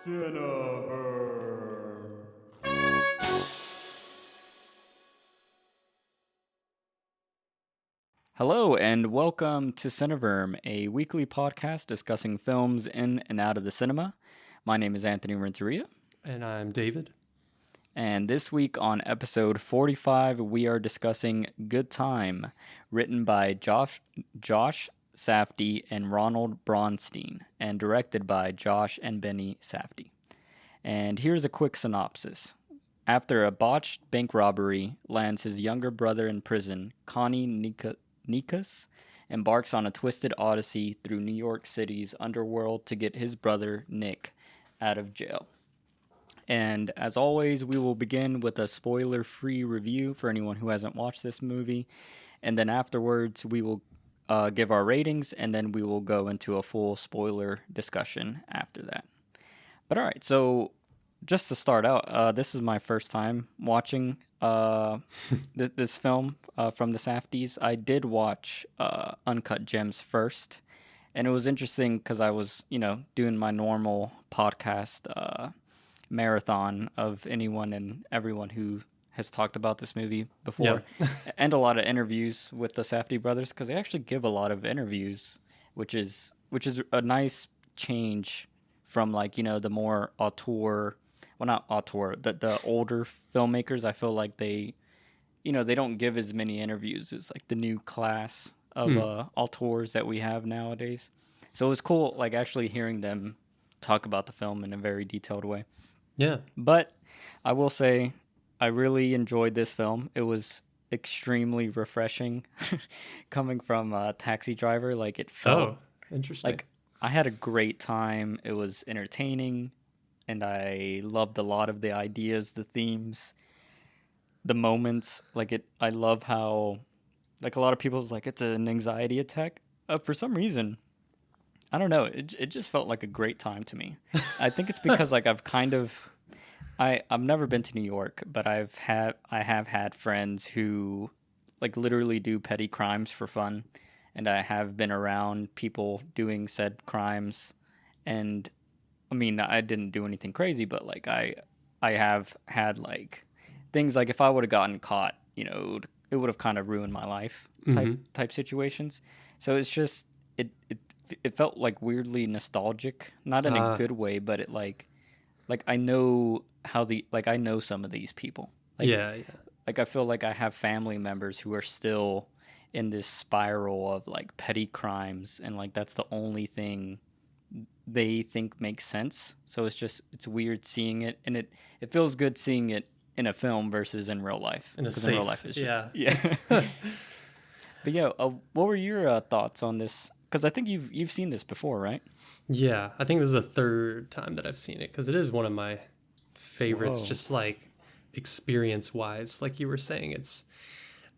Cineverm. Hello and welcome to Cineverm, a weekly podcast discussing films in and out of the cinema. My name is Anthony Renteria. And I'm David. And this week on episode 45, we are discussing Good Time, written by Josh Safdie and Ronald Braunstein, and directed by Josh and Benny Safdie. And here's a quick synopsis. After a botched bank robbery lands his younger brother in prison, Connie Nikas embarks on a twisted odyssey through New York City's underworld to get his brother, Nick, out of jail. And as always, we will begin with a spoiler-free review for anyone who hasn't watched this movie. And then afterwards, we will give our ratings, and then we will go into a full spoiler discussion after that. But all right, so just to start out, this is my first time watching this film from the Safdies. I did watch Uncut Gems first, and it was interesting because I was, doing my normal podcast marathon of anyone and everyone who has talked about this movie before, and a lot of interviews with the Safdie brothers, because they actually give a lot of interviews, which is a nice change from the more auteur, well, not auteur, the older filmmakers. I feel like they don't give as many interviews as like the new class of auteurs that we have nowadays. So it was cool, actually hearing them talk about the film in a very detailed way. Yeah. But I will say I really enjoyed this film. It was extremely refreshing coming from a Taxi Driver. It felt interesting. I had a great time. It was entertaining, and I loved a lot of the ideas, the themes, the moments. I love how a lot of people's it's an anxiety attack. For some reason, I don't know. It just felt like a great time to me. I think it's because I've never been to New York, but I have had friends who literally do petty crimes for fun, and I have been around people doing said crimes. And I mean, I didn't do anything crazy, but I have had things if I would have gotten caught, it would have kind of ruined my life type situations. So it's just it felt weirdly nostalgic, not in a good way, but it I know how I know some of these people. Yeah. I feel like I have family members who are still in this spiral of petty crimes, and that's the only thing they think makes sense. So it's weird seeing it, and it feels good seeing it in a film versus in real life. In real life is yeah. But yeah, what were your thoughts on this? Because I think you've seen this before, right? Yeah, I think this is the third time that I've seen it, because it is one of my favorites. Whoa. Just experience wise, like you were saying.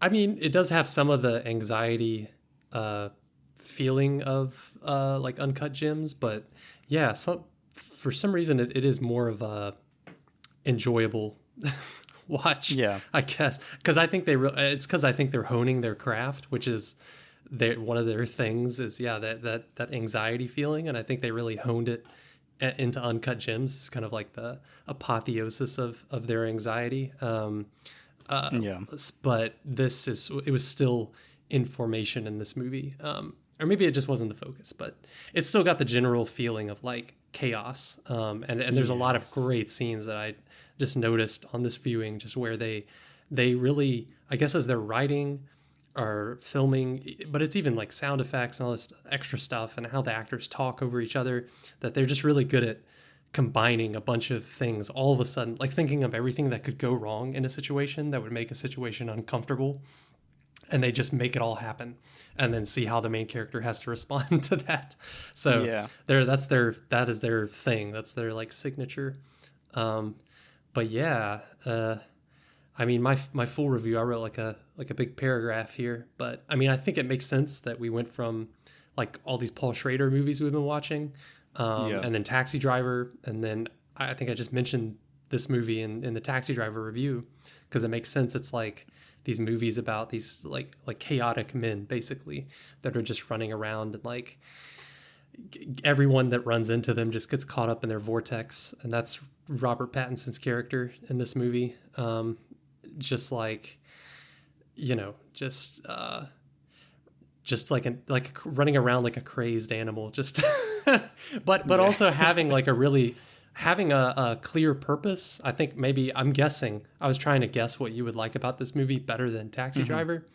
It does have some of the anxiety feeling of Uncut Gems, but yeah, for some reason it is more of a enjoyable watch. Yeah, I guess because I think they're honing their craft, which is one of their things is that anxiety feeling, and I think they really honed it into Uncut Gems. It's kind of like the apotheosis of their anxiety. But it was still information in this movie, or maybe it just wasn't the focus, but it still got the general feeling of chaos. And there's a lot of great scenes that I just noticed on this viewing, just where they really, I guess, as they're writing or filming, but it's even sound effects and all this extra stuff, and how the actors talk over each other, that they're just really good at combining a bunch of things all of a sudden, thinking of everything that could go wrong in a situation that would make a situation uncomfortable, and they just make it all happen, and then see how the main character has to respond to that. So yeah, that is their thing. That's their signature. But yeah, my full review, I wrote a big paragraph here, but I think it makes sense that we went from all these Paul Schrader movies we've been watching, and then Taxi Driver, and then I think I just mentioned this movie in the Taxi Driver review, because it makes sense. It's these movies about these chaotic men, basically, that are just running around and everyone that runs into them just gets caught up in their vortex, and that's Robert Pattinson's character in this movie. Just like, you know, just like running around like a crazed animal, just but also having like having a clear purpose. I think maybe I was trying to guess what you would like about this movie better than Taxi Driver.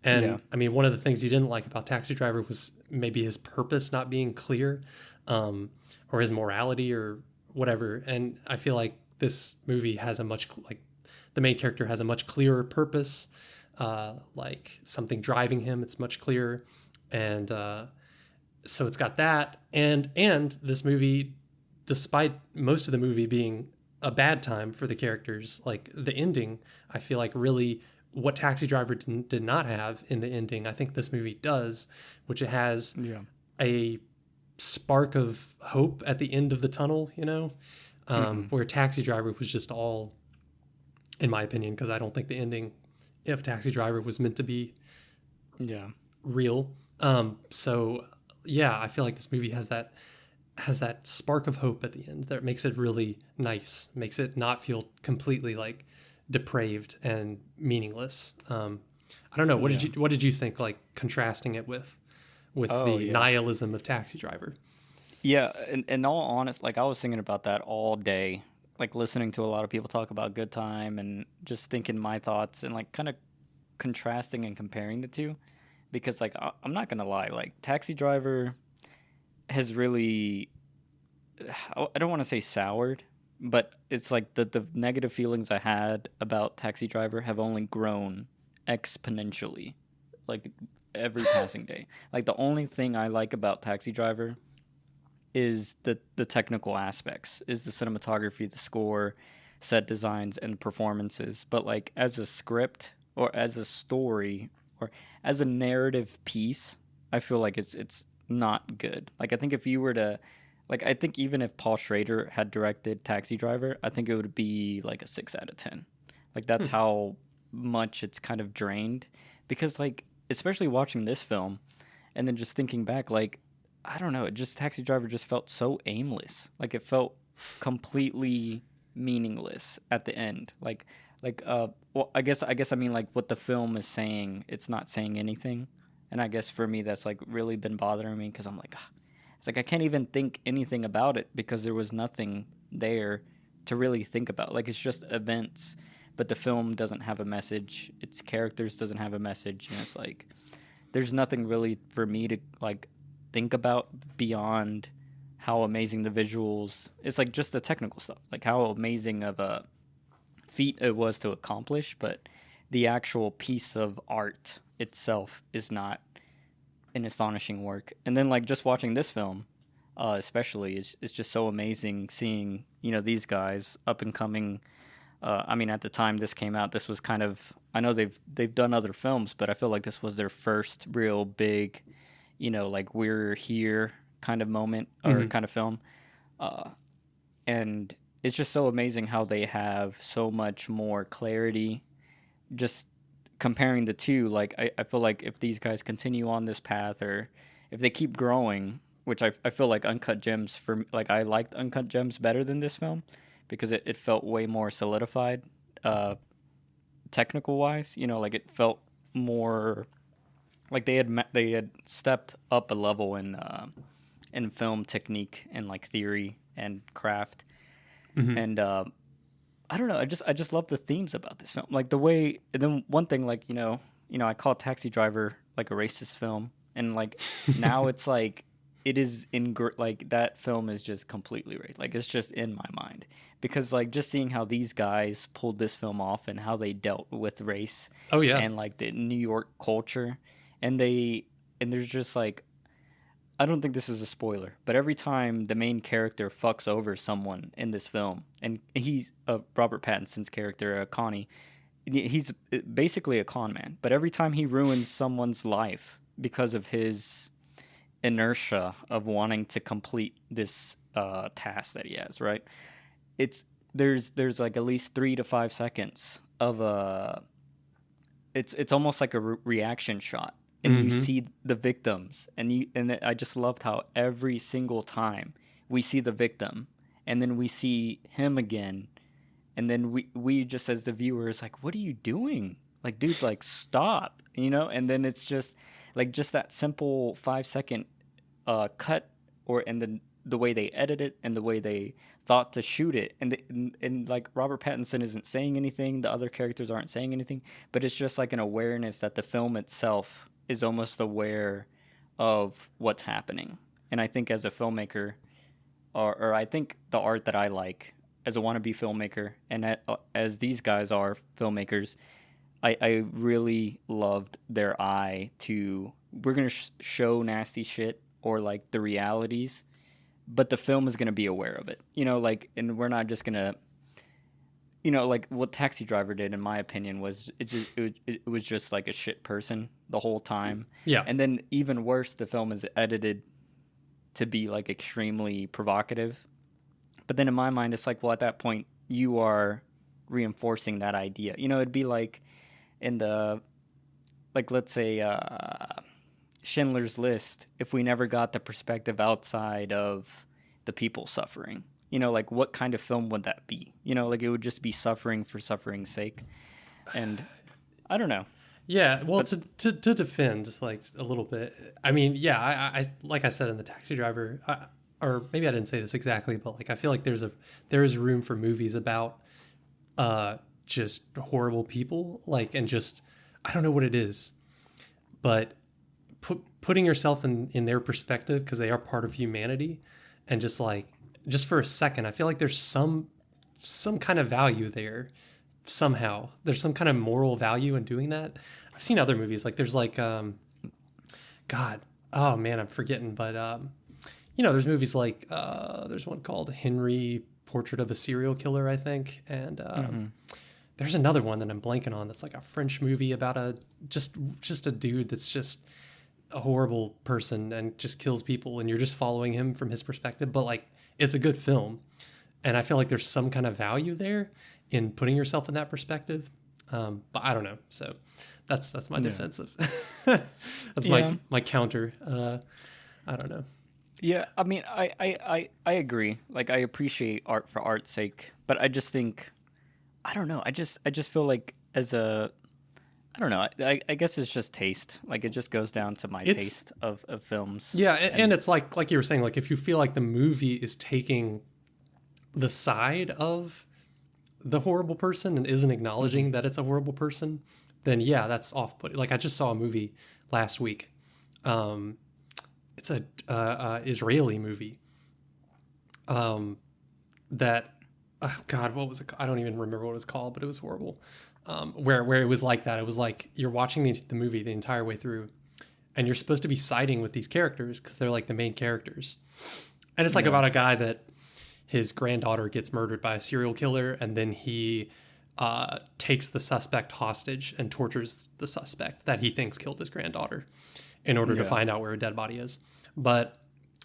And I mean, one of the things you didn't like about Taxi Driver was maybe his purpose not being clear, or his morality or whatever. And I feel like this movie has the main character has a much clearer purpose, like something driving him. It's much clearer. And so it's got that. And this movie, despite most of the movie being a bad time for the characters, like the ending, I feel like really what Taxi Driver did not have in the ending, I think this movie does, which it has a spark of hope at the end of the tunnel, you know, where Taxi Driver was just all, in my opinion, because I don't think the ending of Taxi Driver was meant to be real. So yeah, I feel like this movie has that spark of hope at the end that makes it really nice, makes it not feel completely like depraved and meaningless. I don't know. What did you think, like contrasting it with the nihilism of Taxi Driver? Yeah, and all honest, like I was thinking about that all day, like listening to a lot of people talk about Good Time and just thinking my thoughts and like kind of contrasting and comparing the two, because like I'm not gonna lie, like Taxi Driver has really, I don't want to say soured, but it's like the negative feelings I had about Taxi Driver have only grown exponentially, like every passing day. Like the only thing I like about Taxi Driver is the technical aspects, is the cinematography, the score, set designs, and performances. But like as a script or as a story or as a narrative piece, I feel like it's not good. Like I think if you were to, like I think even if Paul Schrader had directed Taxi Driver, I think it would be like a 6 out of 10. Like that's how much it's kind of drained, because like especially watching this film and then just thinking back, like I don't know, it just Taxi Driver just felt so aimless. Like it felt completely meaningless at the end. Well, I guess I mean like what the film is saying, it's not saying anything. And I guess for me that's like really been bothering me, because I'm like, it's like I can't even think anything about it because there was nothing there to really think about. Like it's just events, but the film doesn't have a message. Its characters doesn't have a message, and it's like there's nothing really for me to like think about beyond how amazing the visuals. It's like just the technical stuff, like how amazing of a feat it was to accomplish, but the actual piece of art itself is not an astonishing work. And then like just watching this film, especially, is just so amazing seeing, you know, these guys up and coming. I mean, at the time this came out, this was kind of, I know they've done other films, but I feel like this was their first real big, you know, like we're here kind of moment or kind of film. And it's just so amazing how they have so much more clarity. Just comparing the two, like I feel like if these guys continue on this path, or if they keep growing, which I feel like Uncut Gems, for like I liked Uncut Gems better than this film because it felt way more solidified, technical wise. You know, like it felt more like they had stepped up a level in film technique and like theory and craft. And I don't know, I just love the themes about this film, like the way. And then one thing, like you know I call Taxi Driver like a racist film, and like now it's like it is like that film is just completely racist. Like it's just in my mind, because like just seeing how these guys pulled this film off and how they dealt with race, and like the New York culture, and there's just like, I don't think this is a spoiler, but every time the main character fucks over someone in this film, and he's Robert Pattinson's character, Connie, he's basically a con man, but every time he ruins someone's life because of his inertia of wanting to complete this task that he has, right? There's like at least 3 to 5 seconds of it's almost like a reaction shot and you see the victims, and I just loved how every single time we see the victim, and then we see him again, and then we just as the viewer is like, what are you doing? Like, dude, like, stop, and then it's just like just that simple 5-second cut, and then the way they edit it and the way they thought to shoot it, and like Robert Pattinson isn't saying anything, the other characters aren't saying anything, but it's just like an awareness that the film itself is almost aware of what's happening. And I think as a filmmaker, or I think the art that I like as a wannabe filmmaker, and as these guys are filmmakers, I really loved their eye to, we're going to show nasty shit or like the realities, but the film is going to be aware of it, like, and we're not just going to, like what Taxi Driver did, in my opinion, was it was just like a shit person the whole time. Yeah. And then even worse, the film is edited to be like extremely provocative. But then in my mind, it's like, well, at that point, you are reinforcing that idea. It'd be like in the, like, let's say, Schindler's List, if we never got the perspective outside of the people suffering. Like, what kind of film would that be? Like, it would just be suffering for suffering's sake. And I don't know. Yeah, well, to defend, like, a little bit, I mean, yeah, I like I said in the Taxi Driver, or maybe I didn't say this exactly, but like I feel like there is room for movies about just horrible people, like, and just, I don't know what it is, but putting yourself in their perspective, because they are part of humanity, and just like, just for a second, I feel like there's some kind of value there. Somehow there's some kind of moral value in doing that. I've seen other movies, like there's like God, oh man, I'm forgetting, but there's movies like there's one called Henry, Portrait of a Serial Killer, I think, and there's another one that I'm blanking on that's like a French movie about just a dude that's just a horrible person and just kills people, and you're just following him from his perspective, but like it's a good film, and I feel like there's some kind of value there in putting yourself in that perspective, but I don't know. So that's my defensive. That's my counter. I don't know. Yeah, I mean, I agree. Like, I appreciate art for art's sake, but I just think, I don't know. I just feel like I don't know. I guess it's just taste. Like, it just goes down to my taste of films. Yeah, and it's like you were saying, like, if you feel like the movie is taking the side of the horrible person and isn't acknowledging that it's a horrible person, then yeah, that's off-putting. Like, I just saw a movie last week. It's a Israeli movie. That, God, what was it? I don't even remember what it was called, but it was horrible. Where it was like that. It was like you're watching the movie the entire way through, and you're supposed to be siding with these characters because they're like the main characters. And it's like about a guy that his granddaughter gets murdered by a serial killer, and then he takes the suspect hostage and tortures the suspect that he thinks killed his granddaughter in order to find out where a dead body is. But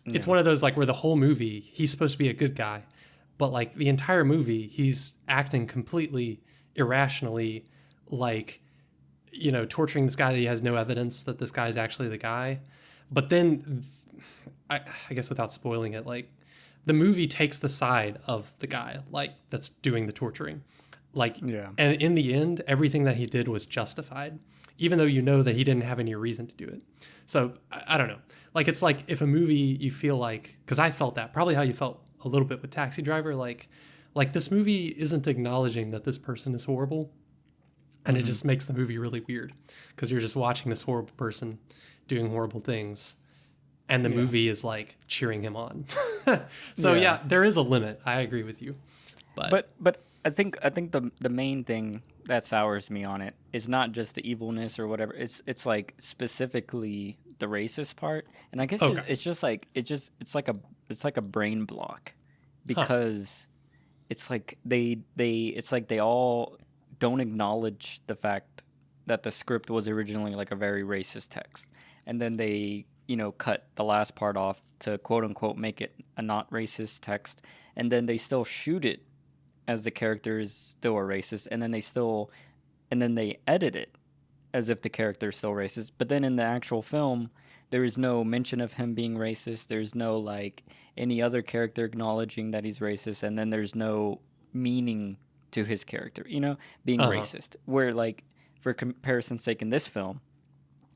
it's one of those, like, where the whole movie, he's supposed to be a good guy, but like the entire movie, he's acting completely irrationally, like, torturing this guy that he has no evidence that this guy is actually the guy. But then, I guess without spoiling it, like, the movie takes the side of the guy, like, that's doing the torturing. Like, and in the end, everything that he did was justified, even though that he didn't have any reason to do it. So I don't know. Like, it's like if a movie you feel like, because I felt that, probably how you felt a little bit with Taxi Driver, like this movie isn't acknowledging that this person is horrible, and it just makes the movie really weird because you're just watching this horrible person doing horrible things, and the movie is like cheering him on. So yeah, there is a limit. I agree with you, but I think the main thing that sours me on it is not just the evilness or whatever. It's like specifically the racist part, and I guess it's just like it's like a brain block, because it's like they all don't acknowledge the fact that the script was originally like a very racist text, and then they cut the last part off to quote unquote make it a not racist text, and then they still shoot it as the character is still a racist, and then they edit it as if the character is still racist. But then in the actual film, there is no mention of him being racist. There's no like any other character acknowledging that he's racist, and then there's no meaning to his character, being racist. Where like for comparison's sake, in this film,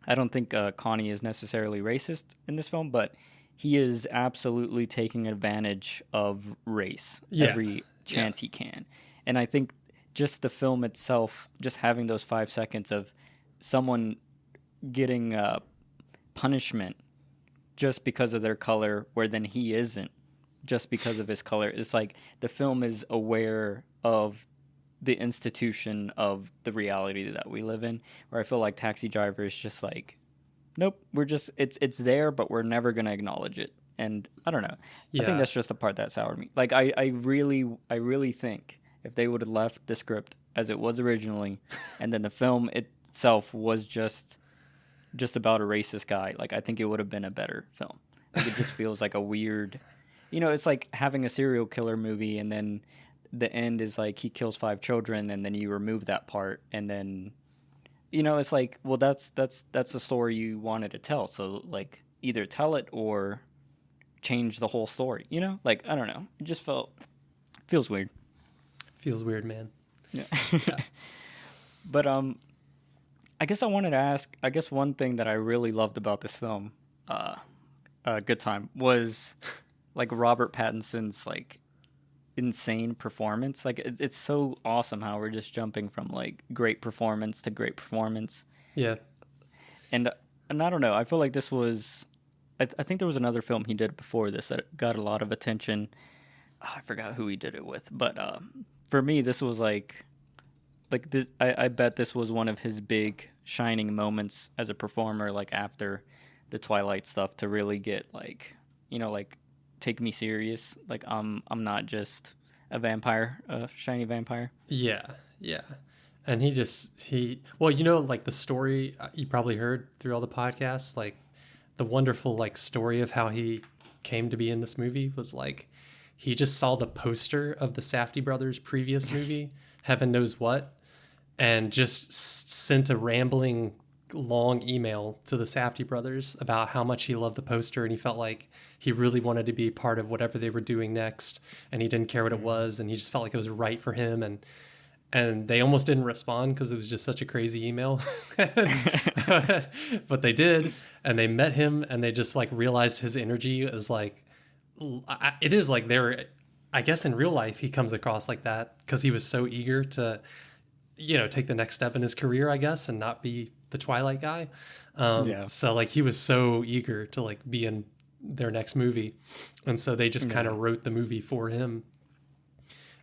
I don't think Connie is necessarily racist in this film, but he is absolutely taking advantage of race every chance he can. And I think just the film itself, just having those 5 seconds of someone getting punishment just because of their color, where then he isn't just because of his color. It's like the film is aware of the institution of the reality that we live in, where I feel like Taxi Driver is just like, nope, we're just, it's there, but we're never going to acknowledge it. And I don't know. Yeah. I think that's just the part that soured me. Like, I really think if they would have left the script as it was originally, and then the film itself was just about a racist guy, like, I think it would have been a better film. Like, it just feels like a weird, it's like having a serial killer movie, and then the end is like he kills 5 children, and then you remove that part, and then, it's like, well, that's the story you wanted to tell. So, like, either tell it or change the whole story, Like, I don't know. It just feels weird. Feels weird, man. Yeah. But, I guess I wanted to ask, one thing that I really loved about this film, Good Time, was, like, Robert Pattinson's, like, insane performance. Like, it's so awesome how we're just jumping from, like, great performance to great performance. Yeah. And I don't know, I feel like this was, I think there was another film he did before this that got a lot of attention. I forgot who he did it with, but for me, this was like this, I bet this was one of his big shining moments as a performer, like after the Twilight stuff, to really get like, like, take me serious. Like, I'm not just a vampire, a shiny vampire. Yeah. And like the story you probably heard through all the podcasts, like the wonderful like story of how he came to be in this movie was like he just saw the poster of the Safdie brothers' previous movie, Heaven Knows What, and just sent a rambling long email to the Safdie brothers about how much he loved the poster, and he felt like he really wanted to be part of whatever they were doing next, and he didn't care what it was, and he just felt like it was right for him. And they almost didn't respond because it was just such a crazy email. But they did, and they met him, and they just like realized his energy is like, it is like they're, I guess in real life he comes across like that because he was so eager to, take the next step in his career, I guess, and not be the Twilight guy. So like he was so eager to like be in their next movie, and so they just kind of wrote the movie for him.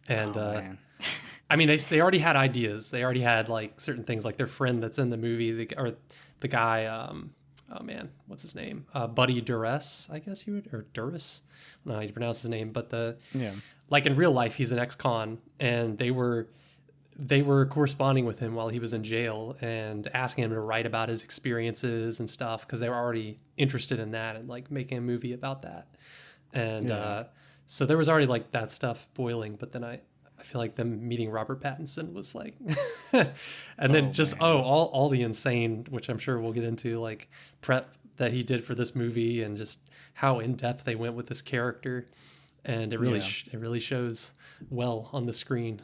And I mean, they already had ideas. They already had like certain things, like their friend that's in the movie, or the guy. Oh man, what's his name? Buddy Duress, I guess you would, or Duras. I don't know how you pronounce his name, but like in real life, he's an ex-con, and they were corresponding with him while he was in jail and asking him to write about his experiences and stuff, because they were already interested in that and like making a movie about that. And so there was already like that stuff boiling, but then I feel like them meeting Robert Pattinson was like, and then all the insane, which I'm sure we'll get into, like prep that he did for this movie, and just how in depth they went with this character. And it really it really shows well on the screen.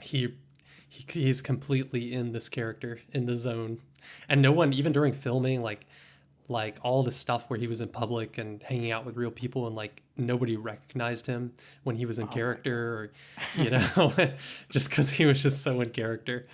He's completely in this character, in the zone, and no one, even during filming, like all the stuff where he was in public and hanging out with real people, and like nobody recognized him when he was in character, or just because he was just so in character.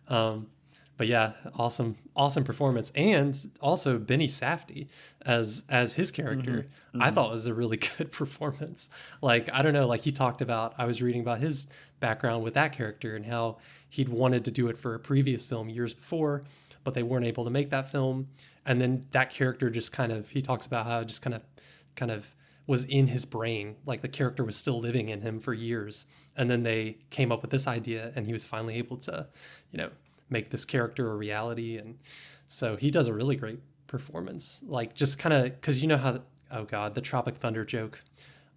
But yeah, awesome performance. And also Benny Safdie as his character, I thought was a really good performance. Like, I don't know, like he talked about, I was reading about his background with that character and how he'd wanted to do it for a previous film years before, but they weren't able to make that film. And then that character just kind of, he talks about how it just kind of was in his brain, like the character was still living in him for years. And then they came up with this idea, and he was finally able to, make this character a reality. And so he does a really great performance, like just kind of, because how, oh god, the Tropic Thunder joke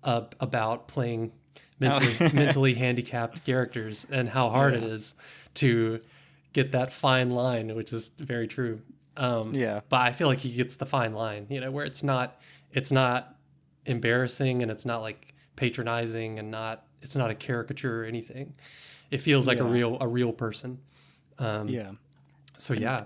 about playing mentally handicapped characters, and how hard it is to get that fine line, which is very true. Yeah. But I feel like he gets the fine line, you know, where it's not embarrassing and it's not like patronizing and it's not a caricature or anything. It feels like a real person. So yeah.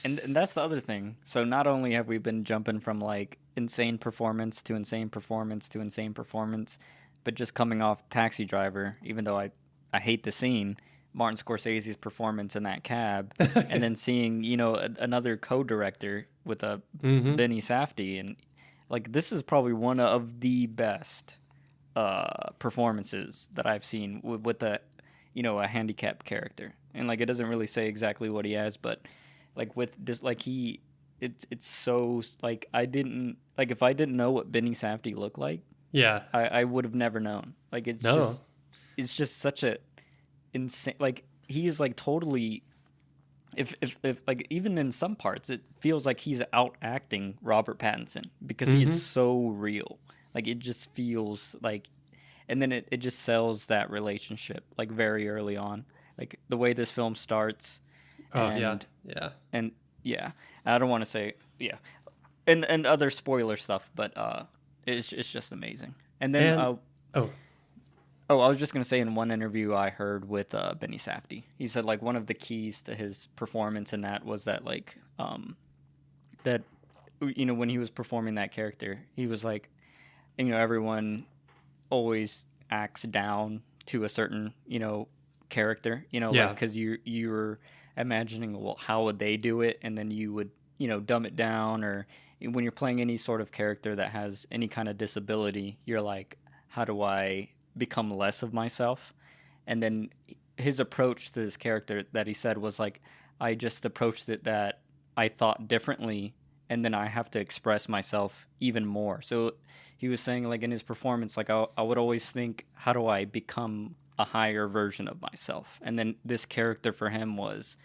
And that's the other thing. So not only have we been jumping from like insane performance to insane performance to insane performance, but just coming off Taxi Driver, even though I hate the scene, Martin Scorsese's performance in that cab, and then seeing, you know, another co-director with a Benny Safdie, and like this is probably one of the best performances that I've seen with a, you know, a handicapped character. And like it doesn't really say exactly what he has, but like with this, like it's so like I didn't like if I didn't know what Benny Safdie looked like, I would have never known. Like it's just such a insane, like he is like totally, if like even in some parts it feels like he's out acting Robert Pattinson because he is so real. Like it just feels like, and then it just sells that relationship like very early on, like the way this film starts. And I don't want to say and other spoiler stuff, but it's just amazing. And then I was just gonna say, in one interview I heard with Benny Safdie, he said like one of the keys to his performance in that was that like that, you know, when he was performing that character, he was like, you know, everyone always acts down to a certain, you know, character, you know, like because you're imagining, well, how would they do it, and then you would, you know, dumb it down. Or when you're playing any sort of character that has any kind of disability, you're like, how do I become less of myself? And then his approach to this character that he said was like, I just approached it that I thought differently, and then I have to express myself even more. So he was saying like in his performance, like I would always think, how do I become a higher version of myself? And then this character for him was,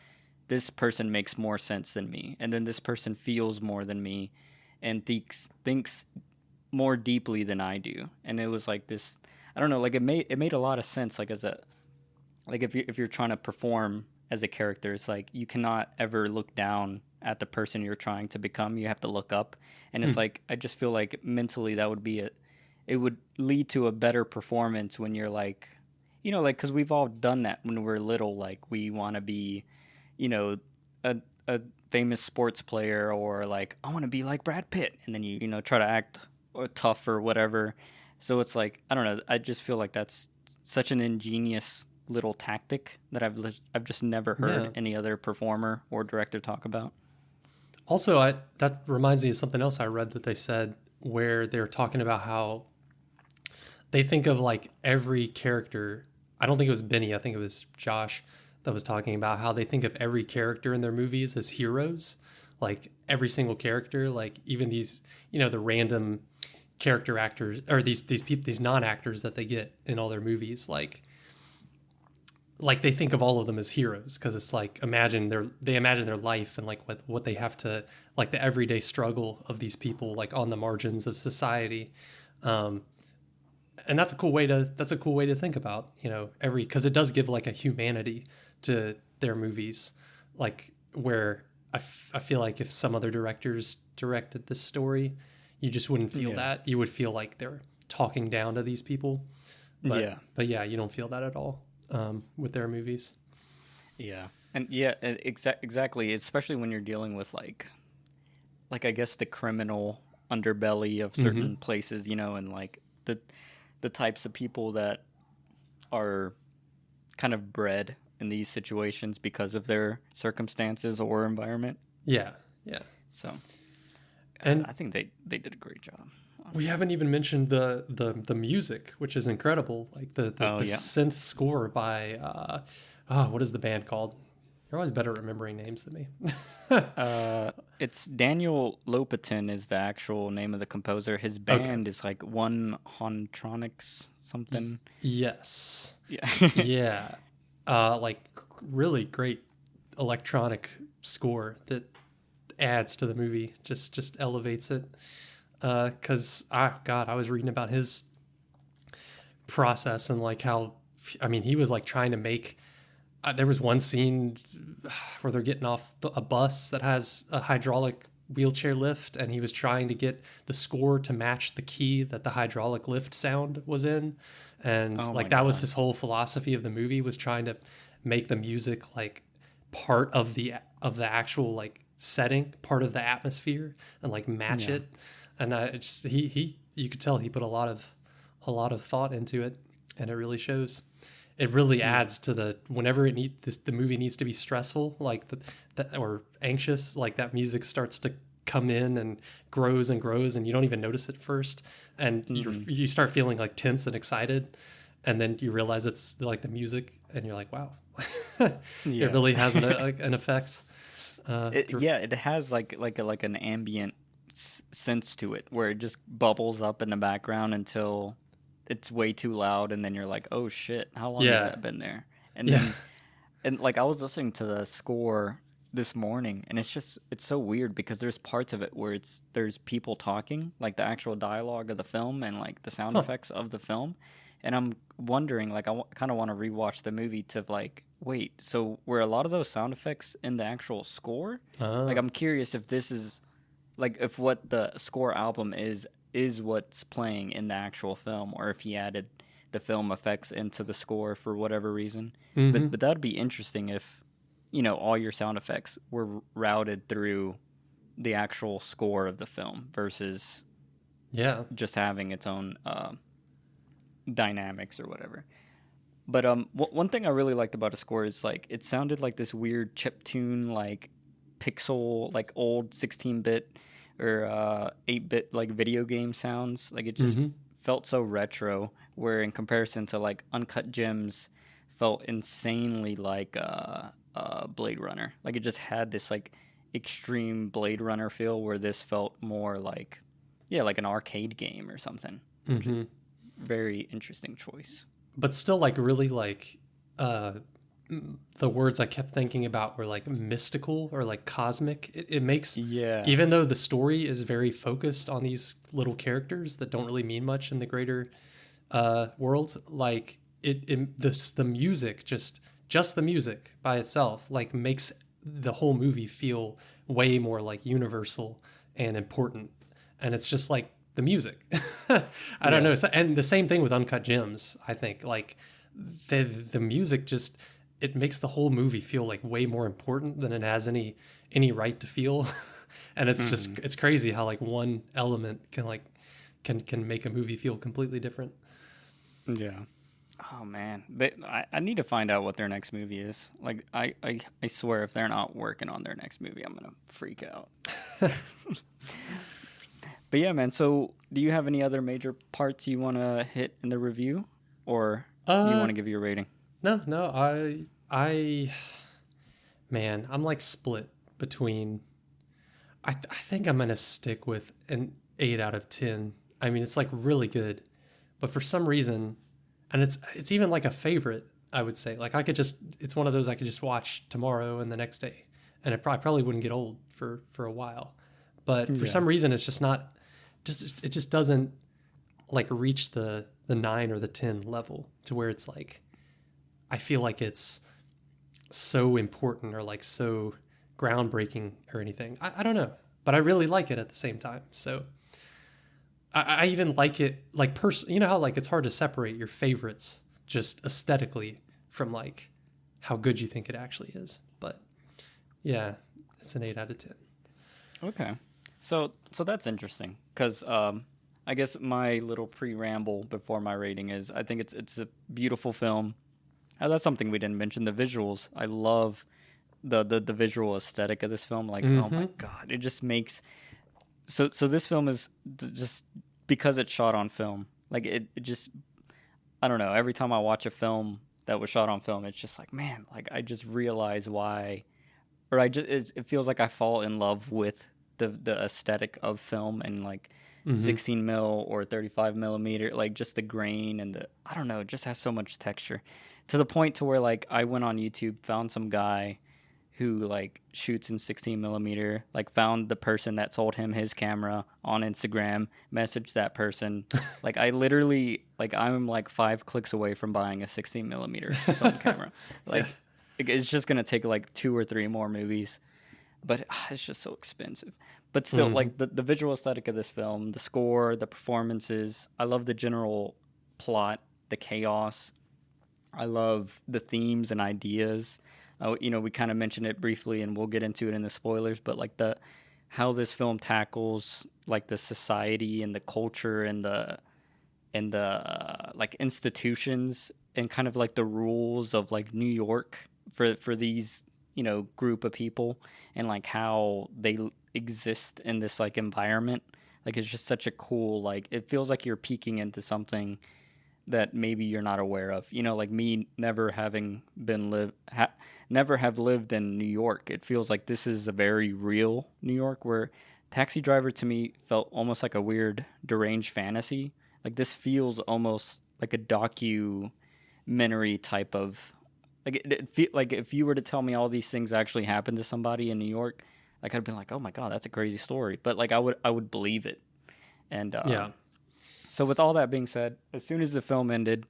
this person makes more sense than me, and then this person feels more than me and thinks more deeply than I do. And it was like this, I don't know, like it made a lot of sense, like as a, like if you're trying to perform as a character, it's like you cannot ever look down at the person you're trying to become. You have to look up. And it's like, I just feel like mentally that would be it would lead to a better performance when you're like, you know, like, because we've all done that when we're little. Like, we want to be, you know, a famous sports player, or like, I want to be like Brad Pitt. And then you know, try to act tough or whatever. So it's like, I don't know. I just feel like that's such an ingenious little tactic that I've just never heard any other performer or director talk about. Also, that reminds me of something else I read that they said, where they were talking about how they think of like every character. I don't think it was Benny, I think it was Josh that was talking about how they think of every character in their movies as heroes. Like every single character, like even these, you know, the random character actors, or these people, these non-actors that they get in all their movies, like they think of all of them as heroes, because it's like, they imagine their life and like what they have to, like the everyday struggle of these people like on the margins of society. And that's a cool way to think about, you know, because it does give like a humanity to their movies, like where I feel like if some other directors directed this story, you just wouldn't feel that. You would feel like they're talking down to these people. But you don't feel that at all with their movies. Yeah. And exactly, especially when you're dealing with like I guess the criminal underbelly of certain places, you know, and like the types of people that are kind of bred in these situations because of their circumstances or environment. Yeah. So, and I think they did a great job. We haven't even mentioned the music, which is incredible. Like the synth score by what is the band called? You're always better at remembering names than me. It's Daniel Lopatin is the actual name of the composer. His band is like One Hontronics something. Yes. Yeah. Yeah. Like really great electronic score that adds to the movie. Just elevates it. Because I was reading about his process and like how, I mean, he was like trying to make There was one scene where they're getting off a bus that has a hydraulic wheelchair lift, and he was trying to get the score to match the key that the hydraulic lift sound was in, and Oh my like that was God. his whole philosophy of the movie, was trying to make the music like part of the actual like setting, part of the atmosphere, and like match Yeah. it. And it just he you could tell he put a lot of thought into it, and it really shows. It really Yeah. adds to whenever the movie needs to be stressful, like or anxious, like that music starts to come in and grows, and you don't even notice it first, and you start feeling like tense and excited, and then you realize it's like the music, and you're like, wow, Yeah. it really has an effect. It has like an ambient sense to it where it just bubbles up in the background until it's way too loud, and then you're like, oh shit, how long has that been there? And then and like I was listening to the score this morning, and it's so weird because there's parts of it where there's people talking, like the actual dialogue of the film and like the sound effects of the film, and I'm wondering, like, kind of want to rewatch the movie to like, wait, so were a lot of those sound effects in the actual score? Like, I'm curious if this is like, if what the score album is what's playing in the actual film, or if he added the film effects into the score for whatever reason. But that'd be interesting if, all your sound effects were routed through the actual score of the film versus just having its own dynamics or whatever. But one thing I really liked about a score is like it sounded like this weird chiptune, like pixel, like old 16-bit or 8-bit like video game sounds. Like it just felt so retro, where in comparison to like Uncut Gems felt insanely like Blade Runner. Like it just had this like extreme Blade Runner feel, where this felt more like like an arcade game or something. Which is very interesting choice. But still, like, really, like, the words I kept thinking about were like mystical or like cosmic. It makes, even though the story is very focused on these little characters that don't really mean much in the greater world, like the music, just the music by itself, like makes the whole movie feel way more like universal and important. And it's just like the music. I don't know. And the same thing with Uncut Gems, I think. Like the music just, it makes the whole movie feel like way more important than it has any right to feel. And it's just, it's crazy how like one element can make a movie feel completely different. Yeah. Oh man, I need to find out what their next movie is. Like I swear, if they're not working on their next movie, I'm gonna freak out. But yeah, man. So, do you have any other major parts you want to hit in the review, or you want to give your rating? No. Man, I'm like split between. I think I'm gonna stick with an 8 out of 10. I mean, it's like really good, but for some reason, and it's even like a favorite, I would say. Like it's one of those I could just watch tomorrow and the next day, and it probably wouldn't get old for a while. But for some reason, it's just not. It just doesn't like reach the 9 or the 10 level to where it's like I feel like it's so important or like so groundbreaking or anything. I don't know, but I really like it at the same time. So I even like it like you know how like it's hard to separate your favorites just aesthetically from like how good you think it actually is. But yeah, it's an 8 out of 10. Okay. So that's interesting, because I guess my little pre-ramble before my rating is, I think it's a beautiful film. That's something we didn't mention. The visuals, I love the visual aesthetic of this film. Like, oh my God, it just makes so this film is just, because it's shot on film. Like it just, I don't know. Every time I watch a film that was shot on film, it's just like, man, like I just realize why, or it feels like I fall in love with the aesthetic of film, and like 16 mil or 35 millimeter, like just the grain and I don't know, it just has so much texture, to the point to where like I went on YouTube, found some guy who like shoots in 16 millimeter, like found the person that sold him his camera on Instagram, messaged that person. Like I literally, like I'm like 5 clicks away from buying a 16 millimeter film camera. Like it's just gonna take like 2 or 3 more movies, but it's just so expensive. But still, like the visual aesthetic of this film, the score, the performances, I love the general plot, the chaos. I love the themes and ideas. We kind of mentioned it briefly, and we'll get into it in the spoilers. But like how this film tackles like the society and the culture and the like institutions and kind of like the rules of like New York for these group of people, and like how they exist in this like environment. Like it's just such a cool, like it feels like you're peeking into something that maybe you're not aware of. Like me never having never have lived in New York. It feels like this is a very real New York, where Taxi Driver to me felt almost like a weird deranged fantasy. Like this feels almost like a documentary type of, like like if you were to tell me all these things actually happened to somebody in New York, like I'd be like, oh my God, that's a crazy story. But like I would believe it. And Yeah. so with all that being said, as soon as the film ended,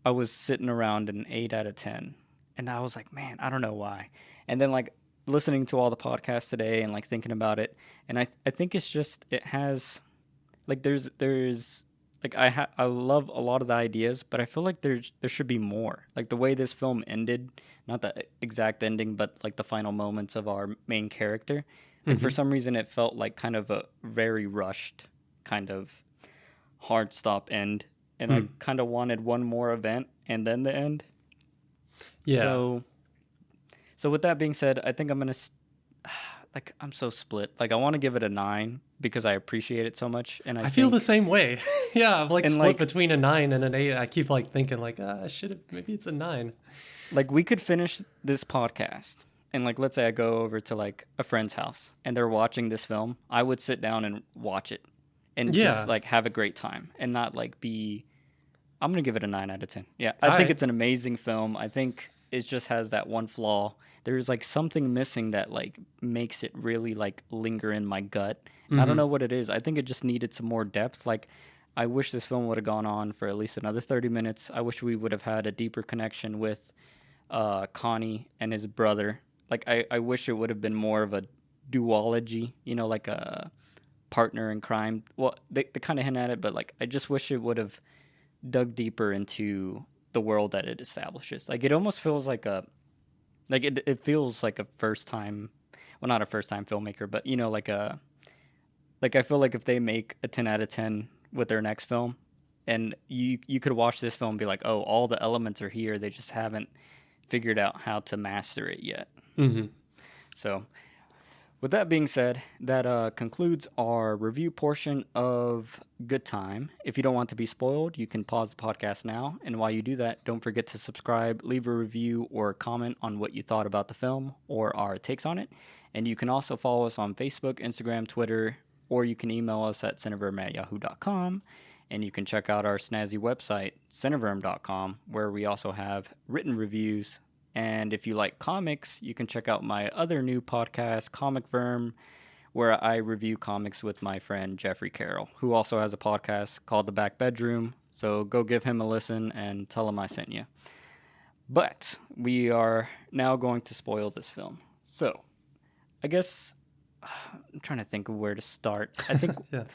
I was sitting around an 8 out of 10. And I was like, man, I don't know why. And then like listening to all the podcasts today and like thinking about it, and I think it's just, it has like there's like I love a lot of the ideas, but I feel like there should be more. Like the way this film ended, not the exact ending, but like the final moments of our main character. Like for some reason it felt like kind of a very rushed kind of hard stop end, and I kind of wanted one more event and then the end. Yeah. So with that being said, I think I'm gonna like I'm so split. Like I want to give it a 9 because I appreciate it so much, and I feel think, the same way. Yeah, I'm like and split like between a 9 and an 8. I keep like thinking like I should have, maybe it's a 9. like we could finish this podcast, and like let's say I go over to like a friend's house and they're watching this film. I would sit down and watch it and just Yeah. like have a great time and not like be. I'm gonna give it a 9 out of 10. Yeah, I All think right. it's an amazing film. I think it just has that one flaw. There's like something missing that like makes it really like linger in my gut. And I don't know what it is. I think it just needed some more depth. Like I wish this film would have gone on for at least another 30 minutes. I wish we would have had a deeper connection with Connie and his brother. Like I wish it would have been more of a duology, like a partner in crime. Well, they kind of hint at it, but like I just wish it would have dug deeper into the world that it establishes. Like it almost feels like it feels like a first time, well, not a first time filmmaker, but like I feel like if they make a 10 out of 10 with their next film, and you could watch this film and be like, oh, all the elements are here, they just haven't figured out how to master it yet. So with that being said, that concludes our review portion of Good Time. If you don't want to be spoiled, you can pause the podcast now. And while you do that, don't forget to subscribe, leave a review, or comment on what you thought about the film or our takes on it. And you can also follow us on Facebook, Instagram, Twitter, or you can email us at cineverm@yahoo.com. And you can check out our snazzy website, cineverm.com, where we also have written reviews. And if you like comics, you can check out my other new podcast, Comicverm, where I review comics with my friend Jeffrey Carroll, who also has a podcast called The Back Bedroom. So go give him a listen and tell him I sent you. But we are now going to spoil this film. So I guess I'm trying to think of where to start. I think Yeah.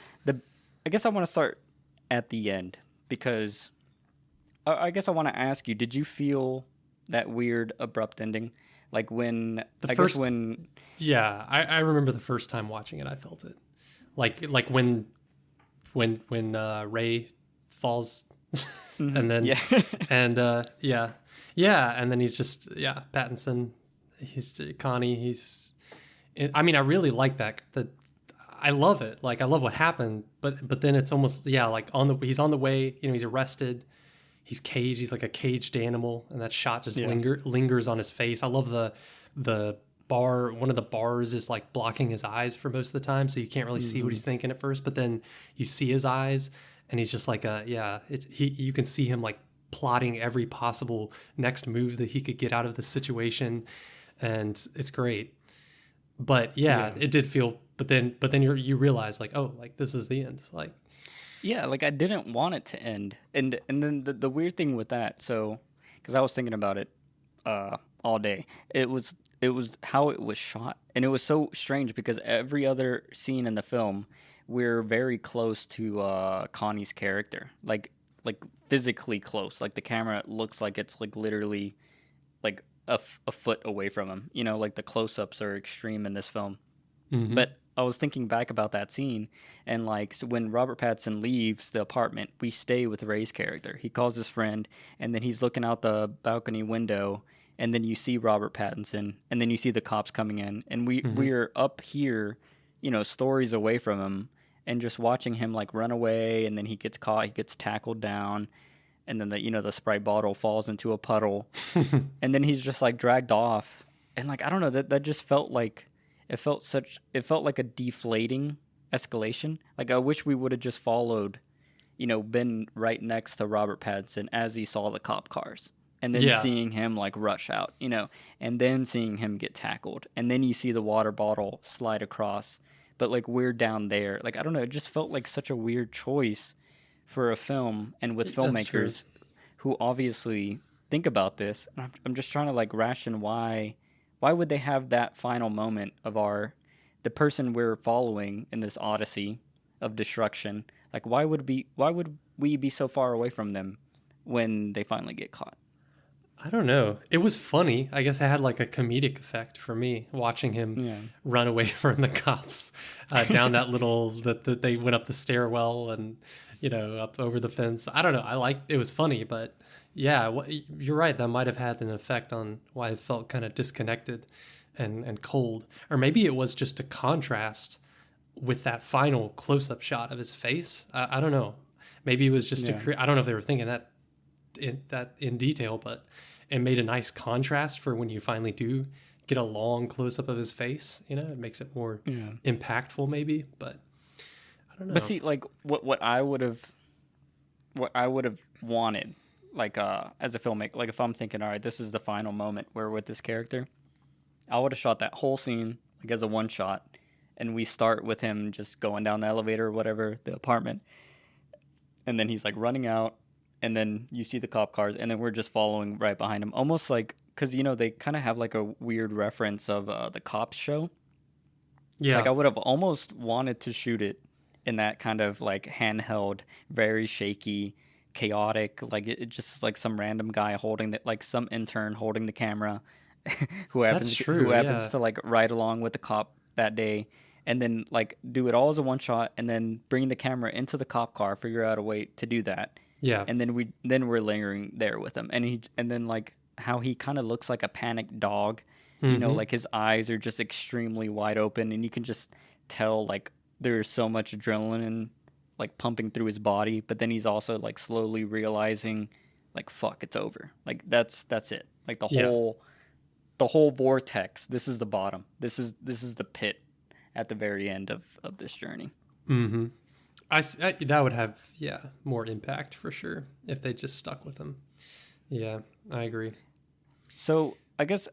I guess I want to start at the end, because I guess I want to ask you, did you feel that weird abrupt ending, like when Yeah, I remember the first time watching it, I felt it, like when Ray falls, and then yeah. and and then he's just Pattinson, he's Connie, I mean, I really like that. I love it. Like I love what happened, but then it's almost like he's on the way. He's arrested. He's caged. He's like a caged animal, and that shot just lingers on his face. I love the bar. One of the bars is like blocking his eyes for most of the time, so you can't really see what he's thinking at first. But then you see his eyes, and he's just like you can see him like plotting every possible next move that he could get out of the situation, and it's great. But it did feel. But then you realize like, oh, like this is the end. Like. Yeah, like I didn't want it to end. And then the weird thing with that, so, because I was thinking about it, all day. It was how it was shot, and it was so strange because every other scene in the film, we're very close to Connie's character, like physically close. Like the camera looks like it's like literally like a foot away from him. You know, like the close-ups are extreme in this film. Mm-hmm. But I was thinking back about that scene, and like so when Robert Pattinson leaves the apartment, we stay with Ray's character. He calls his friend, and then he's looking out the balcony window, and then you see Robert Pattinson, and then you see the cops coming in, and Mm-hmm. we're up here, stories away from him, and just watching him like run away, and then he gets caught, he gets tackled down, and then the Sprite bottle falls into a puddle, and then he's just like dragged off, and like I don't know, that just felt like it felt like a deflating escalation. Like I wish we would have just followed, been right next to Robert Pattinson as he saw the cop cars, and then Yeah, seeing him like rush out, and then seeing him get tackled, and then you see the water bottle slide across, but like we're down there. Like I don't know, it just felt like such a weird choice for a film, and with that's true. filmmakers who obviously think about this. And I'm just trying to like ration why would they have that final moment of the person we're following in this odyssey of destruction? Like why would we be so far away from them when they finally get caught? I don't know. It was funny. I guess it had like a comedic effect for me watching him Yeah. run away from the cops down that little that they went up the stairwell and up over the fence. I don't know. I liked it was funny, but yeah, you're right. That might have had an effect on why it felt kind of disconnected and cold, or maybe it was just a contrast with that final close up shot of his face. I don't know. Maybe it was just to Yeah. create. I don't know if they were thinking that in detail, but it made a nice contrast for when you finally do get a long close up of his face. It makes it more Yeah. impactful, maybe. But I don't But know. see, like what I would have wanted, like as a filmmaker, like if I'm thinking, all right, this is the final moment where with this character, I would have shot that whole scene like as a one shot, and we start with him just going down the elevator or whatever, the apartment, and then he's like running out, and then you see the cop cars, and then we're just following right behind him, almost like because they kind of have like a weird reference of the Cops show. Like Yeah, I would have almost wanted to shoot it in that kind of like handheld, very shaky, chaotic, like it just like some random guy holding the like some intern holding the camera who that's who true. happens Yeah, to like ride along with the cop that day, and then like do it all as a one shot, and then bring the camera into the cop car, figure out a way to do that, yeah. and then we're lingering there with him, and then like how he kind of looks like a panicked dog, Mm-hmm. like his eyes are just extremely wide open, and you can just tell like there's so much adrenaline like pumping through his body, but then he's also like slowly realizing like fuck, it's over. Like that's it. Like Yeah. the whole vortex. This is the bottom. This is the pit at the very end of this journey. Mm-hmm. That would have more impact for sure if they just stuck with him. Yeah, I agree. So I guess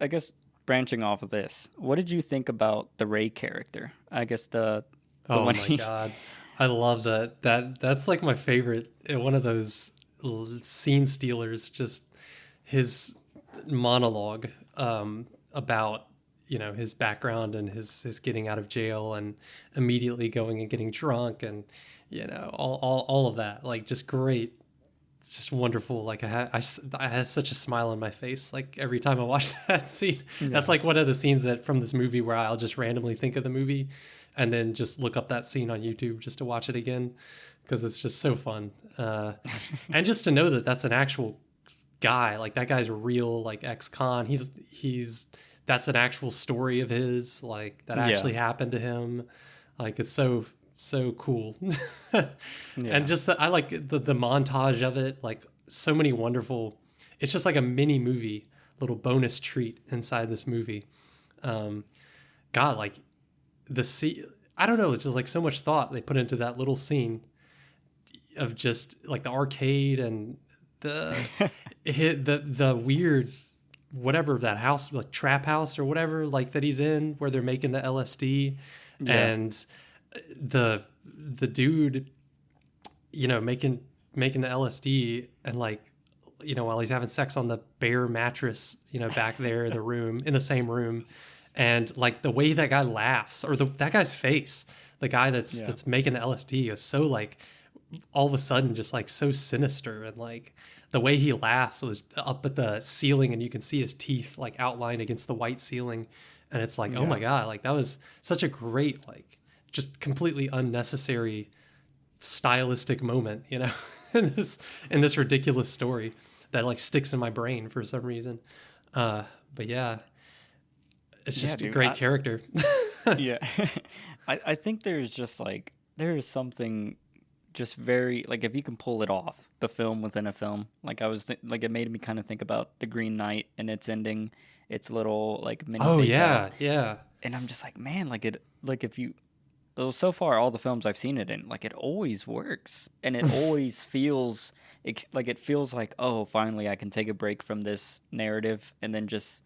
branching off of this, what did you think about the Ray character? I guess the Oh one my he god, I love that. That's like my favorite. One of those scene stealers. Just his monologue about his background and his getting out of jail and immediately going and getting drunk and all of that. Like just great. It's just wonderful. Like I had such a smile on my face like every time I watch that scene. That's yeah. like one of the scenes that from this movie where I'll just randomly think of the movie and then just look up that scene on YouTube just to watch it again because it's just so fun. And just to know that that's an actual guy, like that guy's real, like ex-con. He's that's an actual story of his, like that Yeah. actually happened to him. Like it's so cool. And Yeah. just I like the montage of it, like so many wonderful. It's just like a mini movie, little bonus treat inside this movie. Um, God, like the scene. I don't know. It's just like so much thought they put into that little scene of just like the arcade and the the weird whatever that house, like trap house or whatever, like that he's in where they're making the LSD Yeah. and the dude making the LSD and like while he's having sex on the bare mattress, back there in the room, in the same room. And like the way that guy laughs, or that guy's face, the guy that's making the LSD is so like all of a sudden just like so sinister, and like the way he laughs was up at the ceiling and you can see his teeth like outlined against the white ceiling, and it's like, oh my God, like that was such a great, like just completely unnecessary stylistic moment, in this ridiculous story that like sticks in my brain for some reason. But yeah, it's just a great character. Yeah. I think there's just like, there is something just very, like, if you can pull it off, the film within a film, like I was like, it made me kind of think about The Green Knight and its ending, its little like mini yeah. And I'm just like, man, like it, like if you, well, so far all the films I've seen it in, like it always works, and it always feels like, it feels like, oh, finally I can take a break from this narrative and then just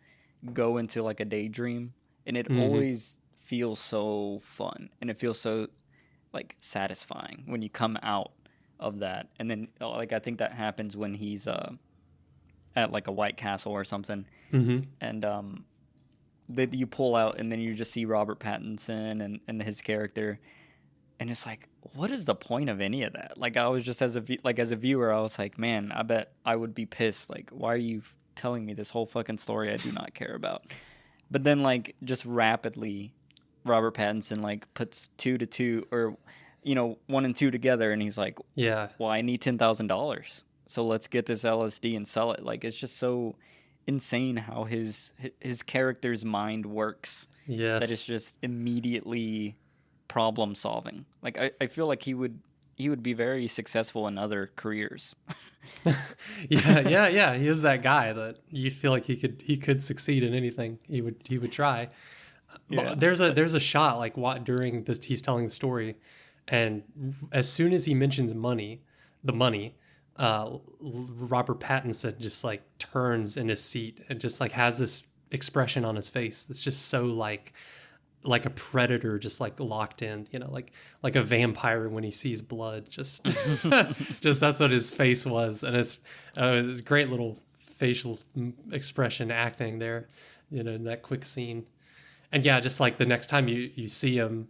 go into like a daydream, and it always feels so fun, and it feels so like satisfying when you come out of that. And then like I think that happens when he's at like a White Castle or something, and that you pull out and then you just see Robert Pattinson and his character, and it's like, what is the point of any of that? Like I was just as a viewer, I was like, man, I bet I would be pissed, like, why are you telling me this whole fucking story I do not care about? But then like just rapidly Robert Pattinson like puts 2 to 2, or 1 and 2 together, and he's like, well, I need $10,000, so let's get this LSD and sell it. Like, it's just so insane how his character's mind works. Yes. That it's just immediately problem solving. Like I feel like he would be very successful in other careers. yeah. He is that guy that you feel like he could succeed in anything he would try. Yeah. There's a shot like during he's telling the story, and as soon as he mentions the money, Robert Pattinson just like turns in his seat and just like has this expression on his face that's just so like a predator, just like locked in, like a vampire when he sees blood. Just just that's what his face was, and it's great little facial expression acting there, in that quick scene. And yeah, just like the next time you see him,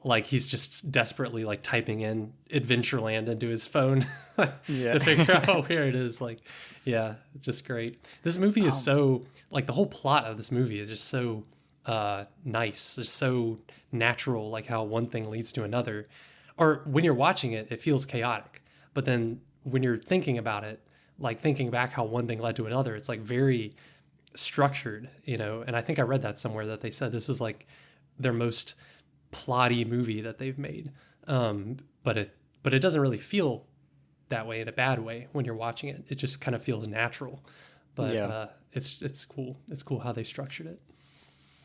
like he's just desperately like typing in Adventureland into his phone to figure out where it is. Like, yeah, it's just great. This movie is so, like, the whole plot of this movie is just so nice. It's so natural, like how one thing leads to another. Or when you're watching it, it feels chaotic. But then when you're thinking about it, like thinking back how one thing led to another, it's like very structured, and I think I read that somewhere that they said this was like their most plotty movie that they've made, but it doesn't really feel that way in a bad way when you're watching it. It just kind of feels natural, but it's cool how they structured it.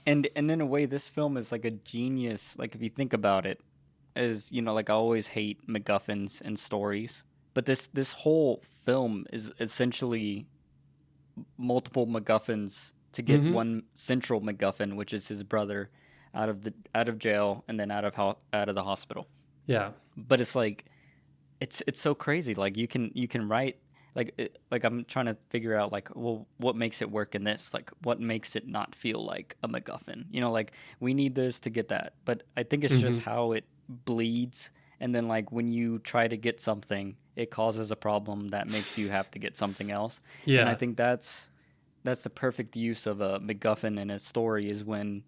And in a way, this film is like a genius, like if you think about it, as like I always hate MacGuffins and stories, but this whole film is essentially multiple MacGuffins to get one central MacGuffin, which is his brother out of jail and then out of the hospital. Yeah. But it's like it's so crazy. Like you can write like I'm trying to figure out like, well, what makes it work in this? Like what makes it not feel like a MacGuffin? Like we need this to get that. But I think it's just how it bleeds, and then like when you try to get something, it causes a problem that makes you have to get something else. Yeah. And I think that's the perfect use of a MacGuffin in a story, is when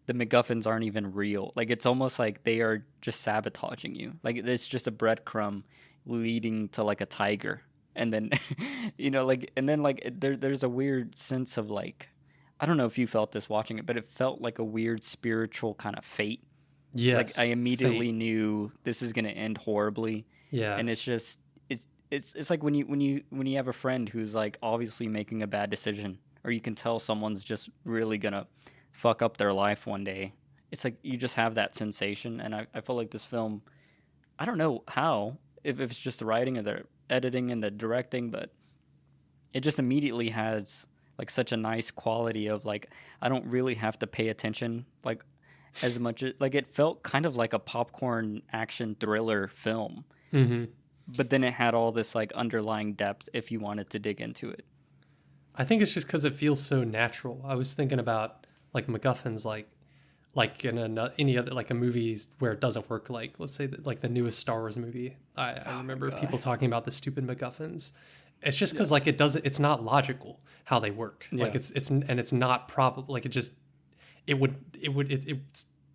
the MacGuffins aren't even real. Like it's almost like they are just sabotaging you. Like it's just a breadcrumb leading to like a tiger. And then, there's a weird sense of like, I don't know if you felt this watching it, but it felt like a weird spiritual kind of fate. Yes. Like I immediately knew this is going to end horribly. Yeah. And it's just, it's like when you have a friend who's like obviously making a bad decision, or you can tell someone's just really going to fuck up their life one day. It's like you just have that sensation. And I feel like this film, I don't know how, if it's just the writing or the editing and the directing, but it just immediately has like such a nice quality of like, I don't really have to pay attention like as much as, like, it felt kind of like a popcorn action thriller film. but then it had all this like underlying depth if you wanted to dig into it. I think it's just because it feels so natural. I was thinking about like MacGuffins, like in any other like a movie where it doesn't work. Like let's say that, like the newest Star Wars movie. I remember people talking about the stupid MacGuffins. It's just because like it's not logical how they work. Like it's not probable. Like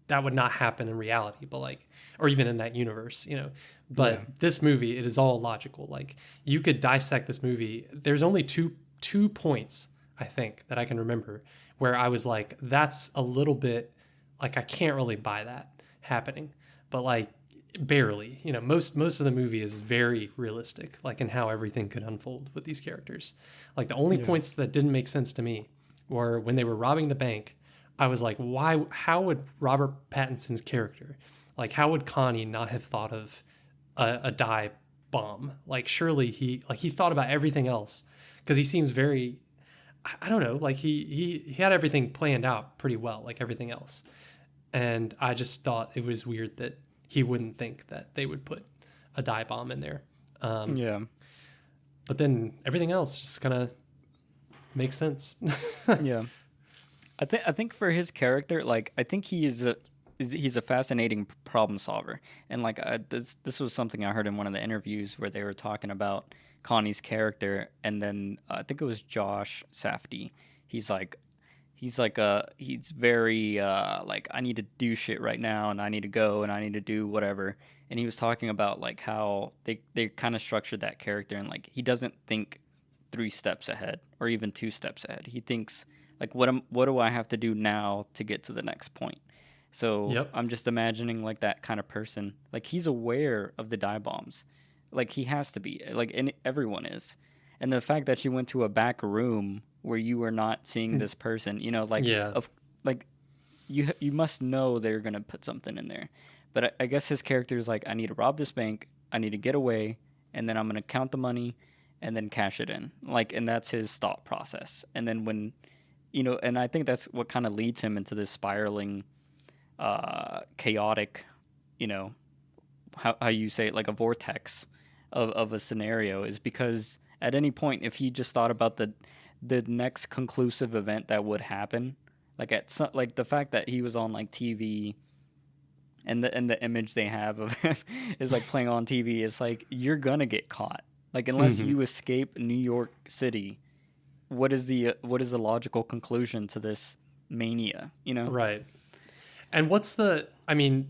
that would not happen in reality, but like, or even in that universe, you know. But this movie, it is all logical. Like you could dissect this movie. There's only two points I think that I can remember where I was like, that's a little bit like I can't really buy that happening, but like barely. You know, most of the movie is very realistic, like in how everything could unfold with these characters. Like the only points that didn't make sense to me were when they were robbing the bank. I was like, why? How would Robert Pattinson's character, like, how would Connie not have thought of a dye bomb? Like, surely he thought about everything else because he seems very, I don't know, like he had everything planned out pretty well, like everything else. And I just thought it was weird that he wouldn't think that they would put a dye bomb in there. But then everything else just kind of makes sense. Yeah. I think for his character, like I think he's a fascinating problem solver, and like this was something I heard in one of the interviews where they were talking about Connie's character, and then I think it was Josh Safdie. He's very like I need to do shit right now, and I need to go, and I need to do whatever. And he was talking about like how they kind of structured that character, and like he doesn't think 3 steps ahead or even 2 steps ahead. He thinks like, what do I have to do now to get to the next point? So I'm just imagining like that kind of person. Like he's aware of the dye bombs. Like he has to be. Like and everyone is. And the fact that you went to a back room where you were not seeing this person, you know, like you must know they're gonna put something in there. But I guess his character is like, I need to rob this bank. I need to get away, and then I'm gonna count the money, and then cash it in. Like, and that's his thought process. And then when you know, and I think that's what kind of leads him into this spiraling, chaotic, you know, how you say it, like a vortex of a scenario, is because at any point, if he just thought about the next conclusive event that would happen, like like the fact that he was on like TV, and the image they have of him is like playing on TV, is like you're gonna get caught. Like unless you escape New York City. What is the logical conclusion to this mania, you know? Right. And I mean,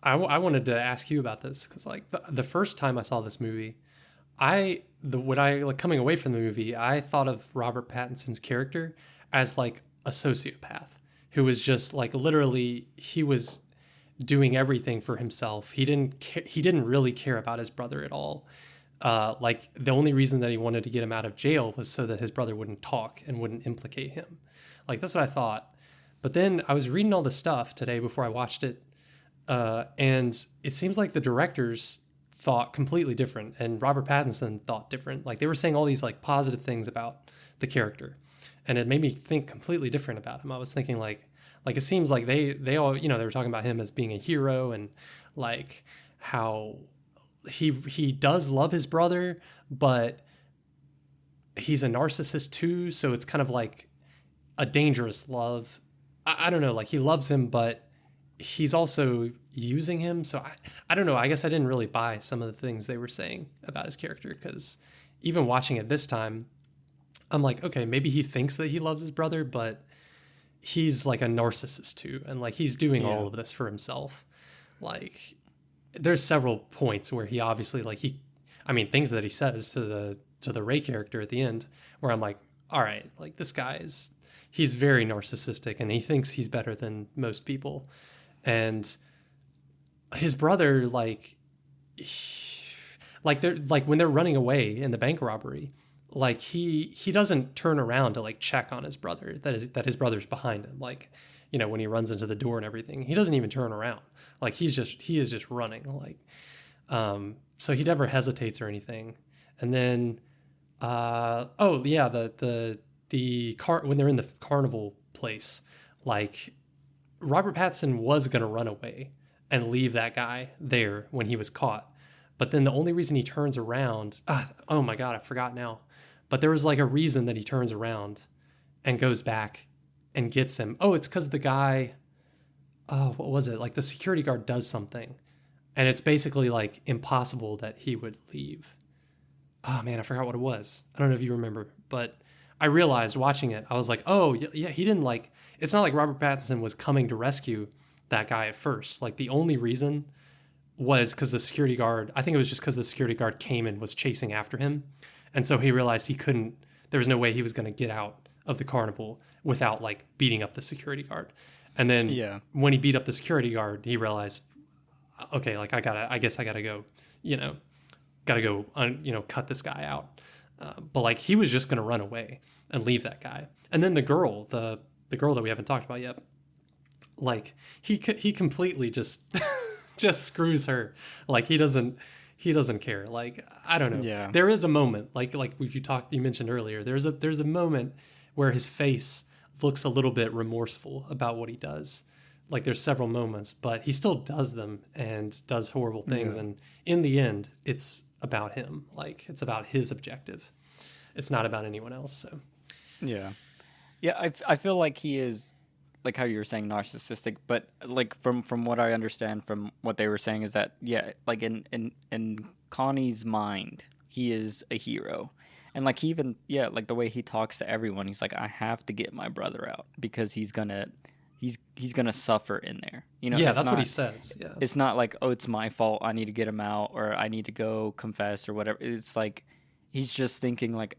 I wanted to ask you about this because like the first time I saw this movie, when I like coming away from the movie, I thought of Robert Pattinson's character as like a sociopath who was just like literally he was doing everything for himself. He didn't really care about his brother at all. Like the only reason that he wanted to get him out of jail was so that his brother wouldn't talk and wouldn't implicate him. Like that's what I thought. But then I was reading all this stuff today before I watched it. And it seems like the directors thought completely different and Robert Pattinson thought different. Like they were saying all these like positive things about the character, and it made me think completely different about him. I was thinking like it seems like they all, you know, they were talking about him as being a hero and like how he does love his brother, but he's a narcissist too. So it's kind of like a dangerous love. I don't know. Like he loves him, but he's also using him. So I don't know. I guess I didn't really buy some of the things they were saying about his character, because even watching it this time, I'm like, okay, maybe he thinks that he loves his brother, but he's like a narcissist too. And like, he's doing all of this for himself. Like there's several points where he obviously things that he says to the Ray character at the end where I'm like, all right, like this guy he's very narcissistic and he thinks he's better than most people. And his brother, they're like when they're running away in the bank robbery, like he doesn't turn around to like check on his brother that his brother's behind him. Like, you know, when he runs into the door and everything, he doesn't even turn around. Like he is just running. Like, so he never hesitates or anything. And then, the car, when they're in the carnival place, like Robert Pattinson was going to run away and leave that guy there when he was caught. But then the only reason he turns around, oh my God, I forgot now. But there was like a reason that he turns around and goes back and gets him. Oh, it's because the guy, what was it? Like the security guard does something. And it's basically like impossible that he would leave. Oh man, I forgot what it was. I don't know if you remember, but I realized watching it, I was like, oh yeah, he didn't like, it's not like Robert Pattinson was coming to rescue that guy at first. Like the only reason was because the security guard, I think it was just because the security guard came and was chasing after him. And so he realized there was no way he was going to get out of the carnival without like beating up the security guard. And then when he beat up the security guard, he realized, okay, like I guess I gotta go, cut this guy out. But like he was just gonna run away and leave that guy. And then the girl that we haven't talked about yet, like he completely just just screws her. Like he doesn't care. Like I don't know. Yeah. There is a moment like you mentioned earlier. There's a moment where his face looks a little bit remorseful about what he does. Like there's several moments, but he still does them and does horrible things. And in the end, it's about him. Like it's about his objective. It's not about anyone else. So yeah. I feel like he is, like how you were saying, narcissistic, but like from what I understand from what they were saying is that like in Connie's mind, he is a hero. And like he even like the way he talks to everyone, he's like, I have to get my brother out because he's gonna suffer in there. That's what he says. Yeah. It's not like, oh, it's my fault, I need to get him out, or I need to go confess or whatever. It's like he's just thinking like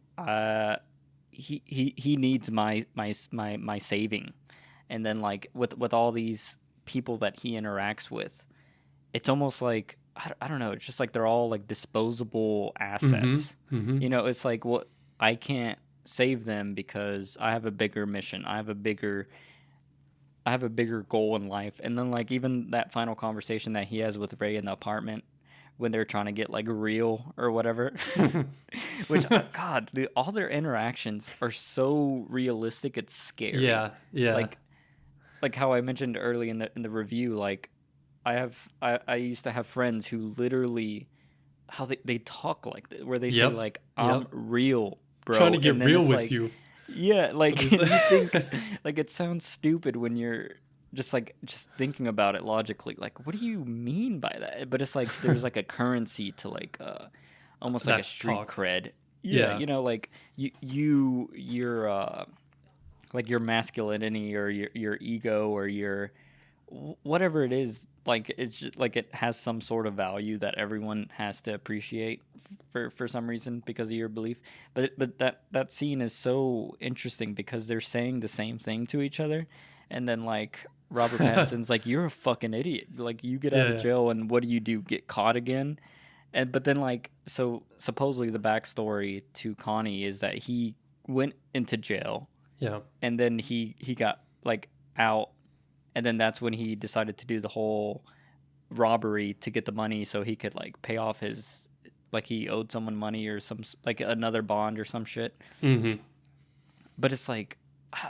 he needs my saving. And then like with all these people that he interacts with, it's almost like I don't know, it's just like they're all like disposable assets. It's like, well, I can't save them because I have a bigger mission, I have a bigger goal in life. And then like even that final conversation that he has with Ray in the apartment when they're trying to get like real or whatever, which God, dude, all their interactions are so realistic, it's scary. Yeah like how I mentioned early in the review, like I used to have friends who literally how they talk like that, where they say like, I'm real, bro, trying to get real with like, you. Yeah, like you think like it sounds stupid when you're just thinking about it logically. Like, what do you mean by that? But it's like there's like a currency to like almost like a street cred. Yeah, like you're like your masculinity or your ego or your whatever it is. Like it's just like it has some sort of value that everyone has to appreciate for some reason because of your belief. But that scene is so interesting because they're saying the same thing to each other, and then like Robert Pattinson's like, you're a fucking idiot. Like you get out of jail and what do? Get caught again? But then like, so supposedly the backstory to Connie is that he went into jail. Yeah. And then he got like out. And then that's when he decided to do the whole robbery to get the money so he could like pay off his, like he owed someone money or some like another bond or some shit. Mm-hmm. But it's like,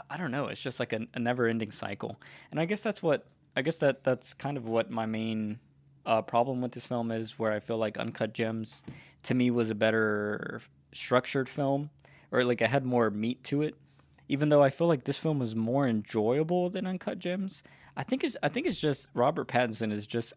I don't know. It's just like a never-ending cycle. And I guess that's kind of what my main problem with this film is, where I feel like Uncut Gems to me was a better structured film, or like it had more meat to it. Even though I feel like this film was more enjoyable than Uncut Gems, I think it's just Robert Pattinson is just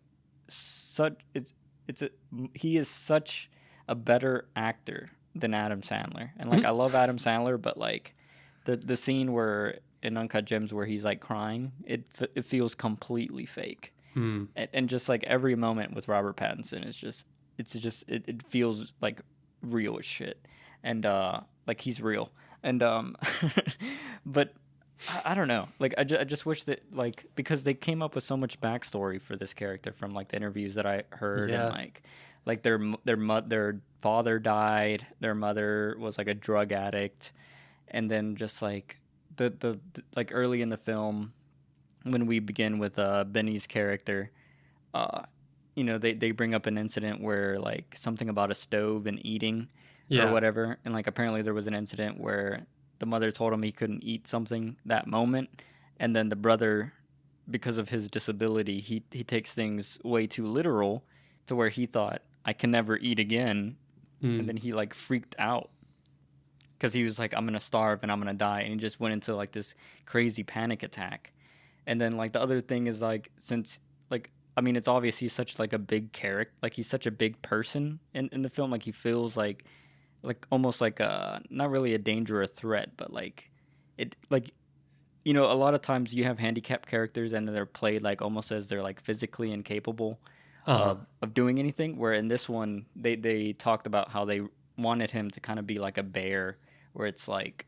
he is such a better actor than Adam Sandler. And like I love Adam Sandler, but like the scene where in Uncut Gems where he's like crying, it feels completely fake. And just like every moment with Robert Pattinson is it feels like real as shit. And like he's real. And but I don't know. Like I just wish that like, because they came up with so much backstory for this character from like the interviews that I heard, and like their father died, their mother was like a drug addict, and then just like the like early in the film when we begin with Benny's character, they bring up an incident where like something about a stove and eating. Or whatever, and like apparently there was an incident where the mother told him he couldn't eat something that moment, and then the brother, because of his disability, he takes things way too literal to where he thought, I can never eat again. And then he like freaked out because he was like, I'm gonna starve and I'm gonna die, and he just went into like this crazy panic attack. And then like the other thing is like, since like, I mean, it's obvious he's such like a big character, like he's such a big person in the film. Like he feels like almost like a, not really a danger or a threat, but like it, like, you know, a lot of times you have handicapped characters and they're played like almost as they're like physically incapable of doing anything. Where in this one, they talked about how they wanted him to kind of be like a bear, where it's like,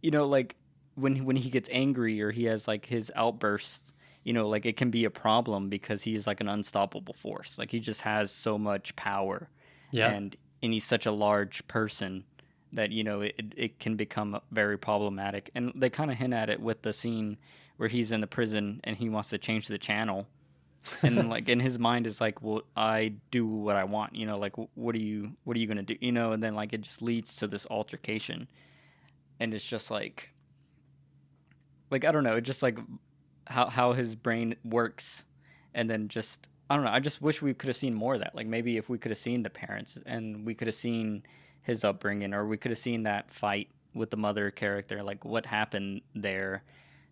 you know, like when he gets angry or he has like his outbursts, you know, like it can be a problem because he's like an unstoppable force. Like he just has so much power, and he's such a large person that, you know, it can become very problematic. And they kind of hint at it with the scene where he's in the prison and he wants to change the channel. And then, like, in his mind is like, well, I do what I want, you know, like, what are you going to do? You know, and then like, it just leads to this altercation. And it's just like, I don't know, it just like how his brain works. And then just, I don't know, I just wish we could have seen more of that. Like maybe if we could have seen the parents and we could have seen his upbringing, or we could have seen that fight with the mother character, like what happened there.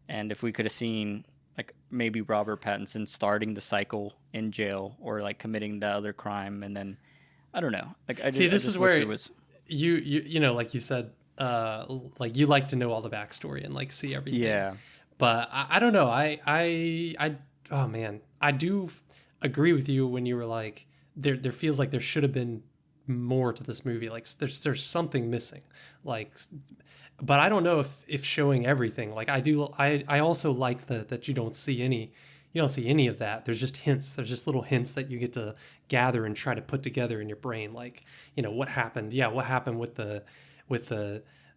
And if we could have seen like maybe Robert Pattinson starting the cycle in jail or like committing the other crime, and then I don't know. Like I this is where it was you know, like you said, like you like to know all the backstory and like see everything. Yeah. But I don't know. I oh man, I do agree with you when you were like, there feels like there should have been more to this movie. Like there's something missing. Like, but I don't know if showing everything. Like I also like that you don't see any of that. There's just hints. There's just little hints that you get to gather and try to put together in your brain. Like, you know, what happened? Yeah, what happened with the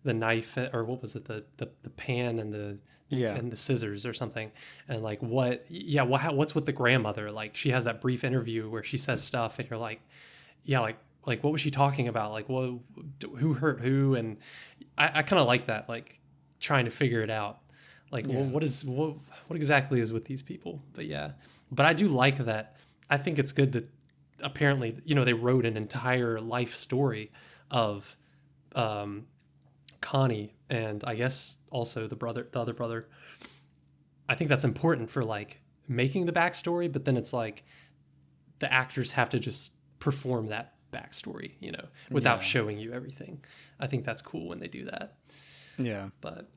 knife, or what was it? The pan and the scissors or something. And like what's with the grandmother? Like she has that brief interview where she says stuff and you're like, yeah, like what was she talking about? Like, well, who hurt who? And I kind of like that, like trying to figure it out. Like, well, what exactly is with these people? But I do like that. I think it's good that apparently, you know, they wrote an entire life story of Connie, and I guess also the other brother. I think that's important for like making the backstory, but then it's like the actors have to just perform that backstory, you know, without showing you everything. I think that's cool when they do that. Yeah. But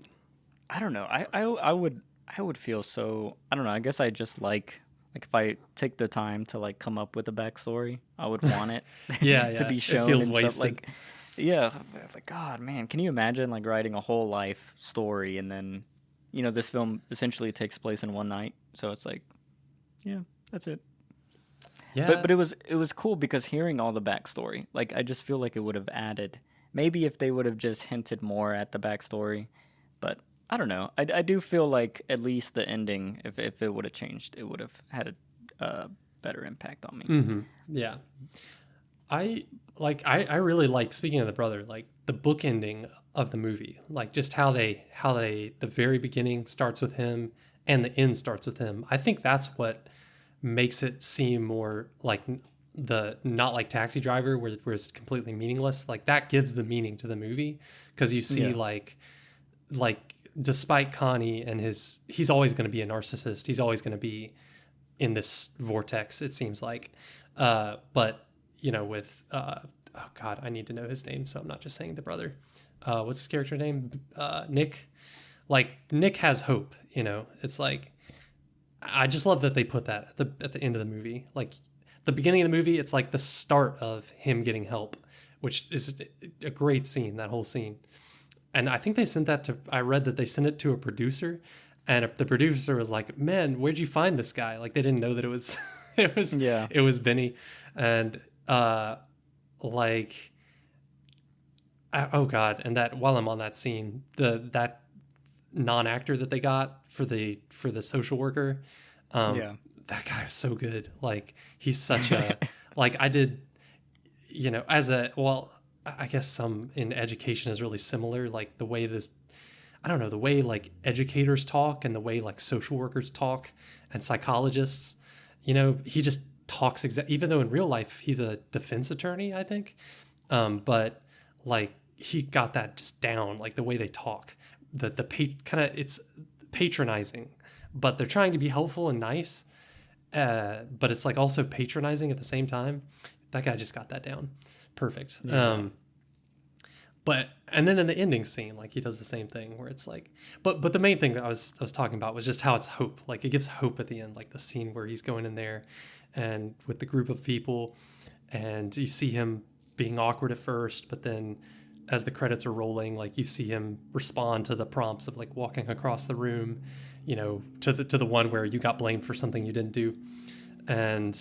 I don't know. I would feel so, I don't know. I guess I just like if I take the time to like come up with a backstory, I would want it to be shown. It feels and wasted. Stuff. Like, yeah, it's like, God, man, can you imagine like writing a whole life story and then, you know, this film essentially takes place in one night. So it's like, yeah, that's it. Yeah. But it was cool because hearing all the backstory, like I just feel like it would have added, maybe if they would have just hinted more at the backstory, but I don't know. I do feel like at least the ending, if it would have changed, it would have had a better impact on me. Mm-hmm. Yeah. I really like, speaking of the brother, like the book ending of the movie, like just how they the very beginning starts with him and the end starts with him. I think that's what makes it seem more like the not like Taxi Driver where it's completely meaningless. Like that gives the meaning to the movie because you see like despite Connie and he's always going to be a narcissist. He's always going to be in this vortex, it seems like. But you know, with oh God, I need to know his name, so I'm not just saying the brother. What's his character name? Nick. Like Nick has hope. You know, it's like I just love that they put that at the end of the movie. Like the beginning of the movie, it's like the start of him getting help, which is a great scene. That whole scene. And I think they sent that I read that they sent it to a producer, and the producer was like, "Man, where'd you find this guy?" Like they didn't know that it was, it was Benny, and oh God, and that while I'm on that scene, that non-actor that they got for the social worker, that guy is so good. Like he's such a like I did, you know, I guess some in education is really similar. Like the way the way like educators talk and the way like social workers talk and psychologists, you know, he just talks even though in real life he's a defense attorney, I think. But like he got that just down, like the way they talk, it's patronizing, but they're trying to be helpful and nice. But it's like also patronizing at the same time. That guy just got that down. Perfect. Yeah. And then in the ending scene, like he does the same thing where it's like, but the main thing that I was talking about was just how it's hope. Like it gives hope at the end, like the scene where he's going in there and with the group of people, and you see him being awkward at first, but then as the credits are rolling, like you see him respond to the prompts of like walking across the room, to the one where you got blamed for something you didn't do. And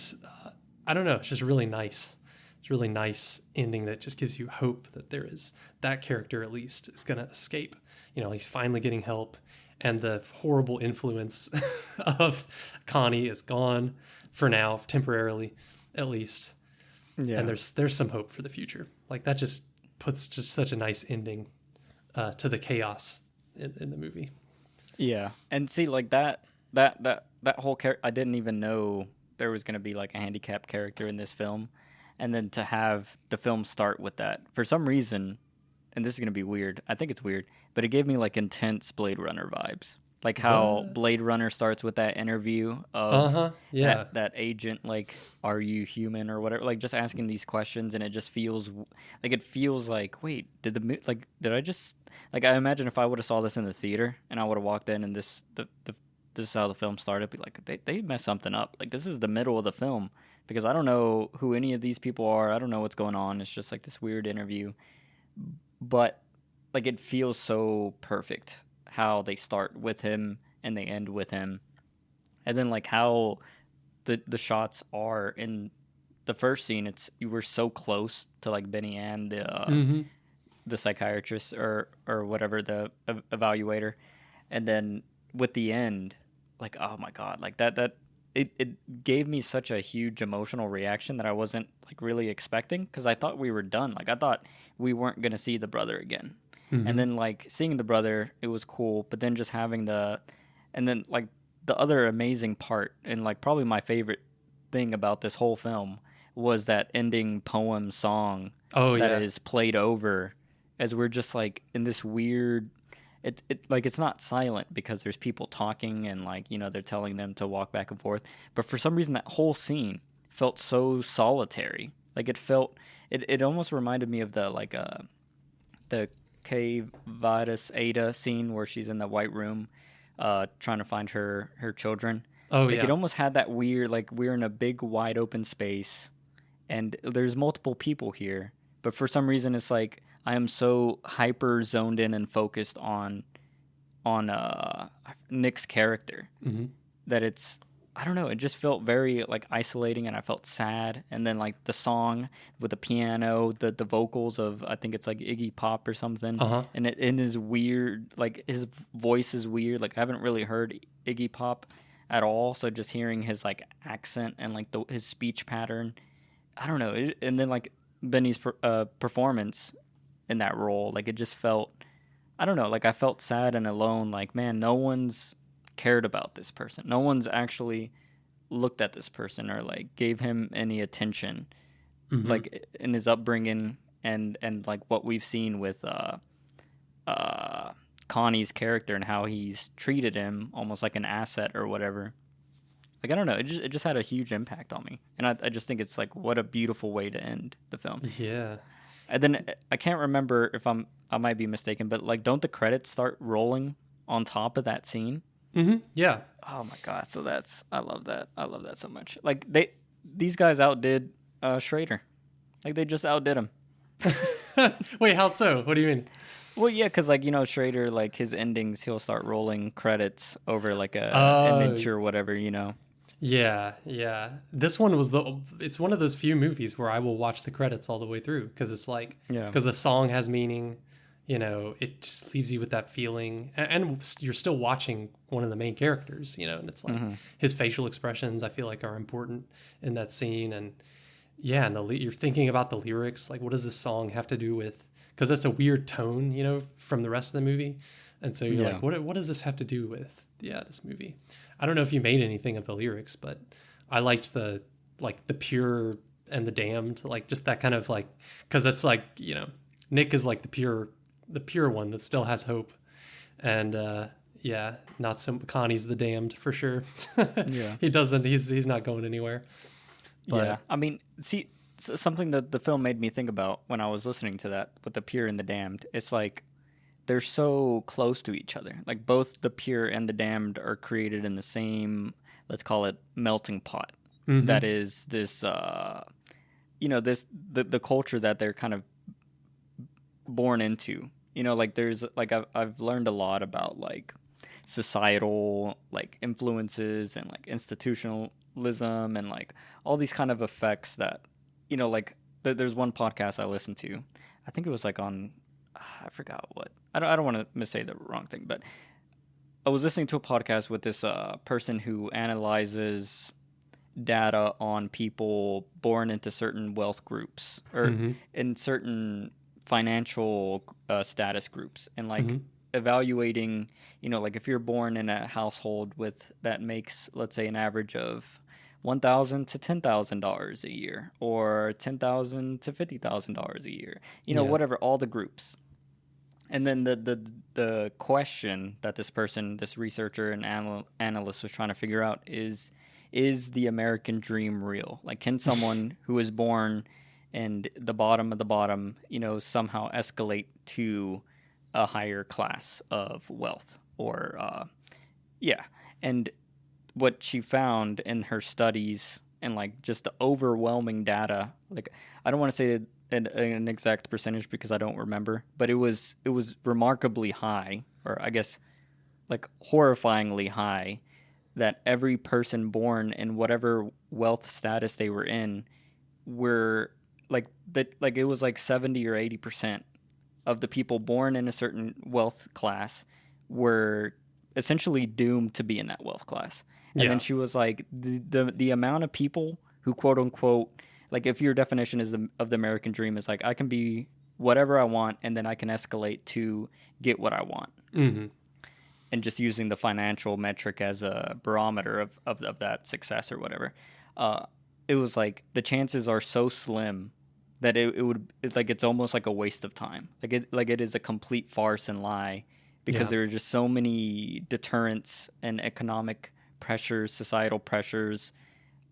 I don't know, it's just really nice. It's a really nice ending that just gives you hope that there is that character at least is going to escape. He's finally getting help, and the horrible influence of Connie is gone for now, temporarily, at least. Yeah. And there's some hope for the future. Like that just puts just such a nice ending to the chaos in the movie. Yeah, and see, like that whole character, I didn't even know there was going to be like a handicapped character in this film, and then to have the film start with that for some reason, and this is going to be weird. I think it's weird, but it gave me like intense Blade Runner vibes. Like how Blade Runner starts with that interview of that agent, like, are you human or whatever, like just asking these questions, and it just feels like, wait, did I just, like, I imagine if I would have saw this in the theater and I would have walked in and this is how the film started, be like, they messed something up. Like this is the middle of the film because I don't know who any of these people are. I don't know what's going on. It's just like this weird interview, but like it feels so perfect how they start with him and they end with him, and then like how the shots are in the first scene. It's, you were so close to like Benny Ann, the psychiatrist or whatever, the evaluator, and then with the end, like, oh my god, like that it gave me such a huge emotional reaction that I wasn't like really expecting, because I thought we were done. Like I thought we weren't gonna see the brother again. And then like seeing the brother, it was cool, but then just having and then like the other amazing part, and like probably my favorite thing about this whole film, was that ending poem song that is played over as we're just like in this weird, it like it's not silent because there's people talking and like, they're telling them to walk back and forth, but for some reason that whole scene felt so solitary. Like it almost reminded me of the K. Vitus Ada scene where she's in the white room trying to find her children. It almost had that weird, like we're in a big wide open space and there's multiple people here, but for some reason it's like I am so hyper zoned in and focused on Nick's character that it's, I don't know, it just felt very like isolating, and I felt sad. And then like the song with the piano, the vocals of, I think it's like Iggy Pop or something, and it is weird, like his voice is weird. Like I haven't really heard Iggy Pop at all, so just hearing his like accent and like his speech pattern, I don't know. And then like Benny's performance in that role, like it just felt, I don't know, like I felt sad and alone. Like, man, no one's cared about this person. No one's actually looked at this person or like gave him any attention, like in his upbringing and like what we've seen with Connie's character and how he's treated him almost like an asset or whatever. Like, I don't know, it just had a huge impact on me, and I just think it's like, what a beautiful way to end the film. Yeah. And then I can't remember if I might be mistaken, but like, don't the credits start rolling on top of that scene? Yeah. Oh my god! So I love that. I love that so much. Like these guys outdid Schrader. Like they just outdid him. Wait, how so? What do you mean? Well, yeah, because like, Schrader, like his endings, he'll start rolling credits over like a image or whatever. Yeah. This one was it's one of those few movies where I will watch the credits all the way through, because it's like, because the song has meaning. It just leaves you with that feeling, and you're still watching one of the main characters, and it's like his facial expressions, I feel like, are important in that scene. And you're thinking about the lyrics, like, what does this song have to do with, because that's a weird tone, from the rest of the movie. And so you're like, what does this have to do with, this movie? I don't know if you made anything of the lyrics, but I liked the like the pure and the damned, like just that kind of like, because it's like, you know, Nick is like the pure one that still has hope, and yeah, not some Connie's the damned for sure. Yeah. He doesn't. He's not going anywhere. Yeah. But I mean, see, something that the film made me think about when I was listening to that with the pure and the damned, it's like they're so close to each other. Like both the pure and the damned are created in the same, let's call it melting pot. That mm-hmm. is this, this the culture that they're kind of born into. Like there's like I've learned a lot about like societal like influences and like institutionalism and like all these kind of effects that like there's one podcast I listened to. I think it was like on I forgot what. I don't want to missay the wrong thing, but I was listening to a podcast with this person who analyzes data on people born into certain wealth groups or Mm-hmm. in certain financial status groups, and like Mm-hmm. evaluating, like if you're born in a household with that makes, let's say, an average of $1,000 to $10,000 a year, or $10,000 to $50,000 a year, Yeah. whatever, all the groups. And then the question that this researcher and analyst was trying to figure out is the American dream real? Like, can someone who is born and the bottom of the bottom, somehow escalate to a higher class of wealth? Or, yeah. And what she found in her studies and like just the overwhelming data, like, I don't want to say an exact percentage because I don't remember, but it was remarkably high, or I guess like horrifyingly high, that every person born in whatever wealth status they were in were like that, like it was like 70 or 80% of the people born in a certain wealth class were essentially doomed to be in that wealth class. And then Yeah. she was like, the amount of people who quote unquote, like if your definition is of the American dream is like I can be whatever I want and then I can escalate to get what I want, Mm-hmm. and just using the financial metric as a barometer of that success or whatever, it was like the chances are so slim that it's almost like a waste of time. Like it is a complete farce and lie, because Yeah. there are just so many deterrents and economic pressures, societal pressures,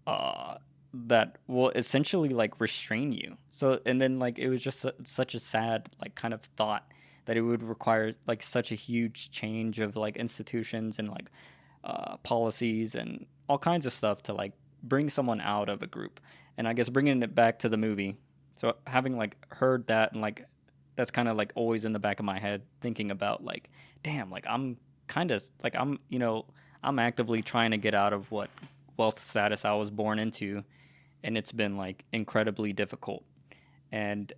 uh, that will essentially like restrain you. So, and then like it was just such a sad like kind of thought that it would require like such a huge change of like institutions and like policies and all kinds of stuff to like bring someone out of a group. And I guess bringing it back to the movie, so having like heard that, and like that's kind of like always in the back of my head thinking about like, damn, like I'm kind of like I'm actively trying to get out of what wealth status I was born into, and it's been like incredibly difficult. And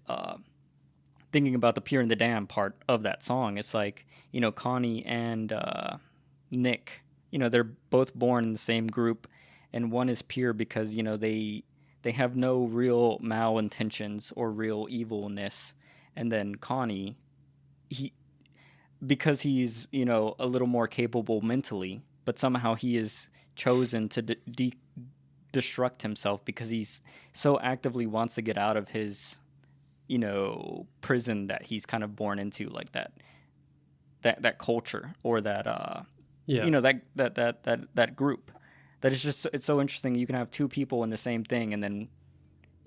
thinking about the pure and the damn part of that song, it's like, Connie and Nick, they're both born in the same group, and one is pure because they have no real malintentions or real evilness, and then Connie, he because he's a little more capable mentally, but somehow he is chosen to destruct himself because he's so actively wants to get out of his prison that he's kind of born into, like that culture, or that Yeah. that group. That is just, it's so interesting. You can have two people in the same thing, and then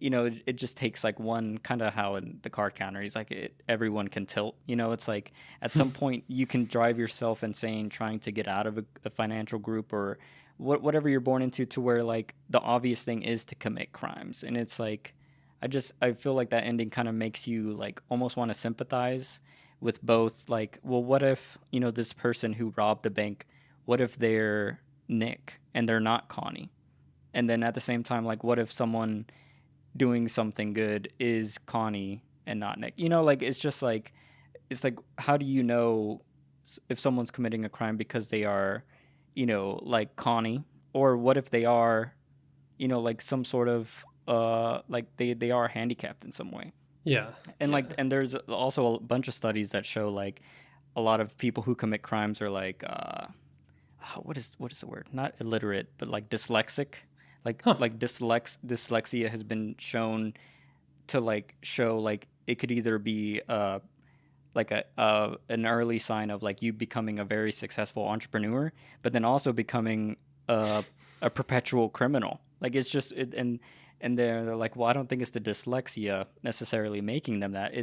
it just takes like one, kind of how in the card counter, he's like everyone can tilt. It's like at some point you can drive yourself insane trying to get out of a financial group, or whatever you're born into, to where like the obvious thing is to commit crimes. And it's like I feel like that ending kind of makes you like almost want to sympathize with both, like, well, what if this person who robbed the bank, what if they're Nick and they're not Connie? And then at the same time, like, what if someone doing something good is Connie and not Nick? Like it's just like, it's like, how do you know if someone's committing a crime because they are like Connie, or what if they are like some sort of like they are handicapped in some way? Yeah. And like, Yeah. and there's also a bunch of studies that show like a lot of people who commit crimes are like what is the word, not illiterate, but like dyslexic. Like dyslexia has been shown to like show like it could either be like an early sign of like you becoming a very successful entrepreneur, but then also becoming a perpetual criminal. Like it's just and they're like, well, I don't think it's the dyslexia necessarily making them that.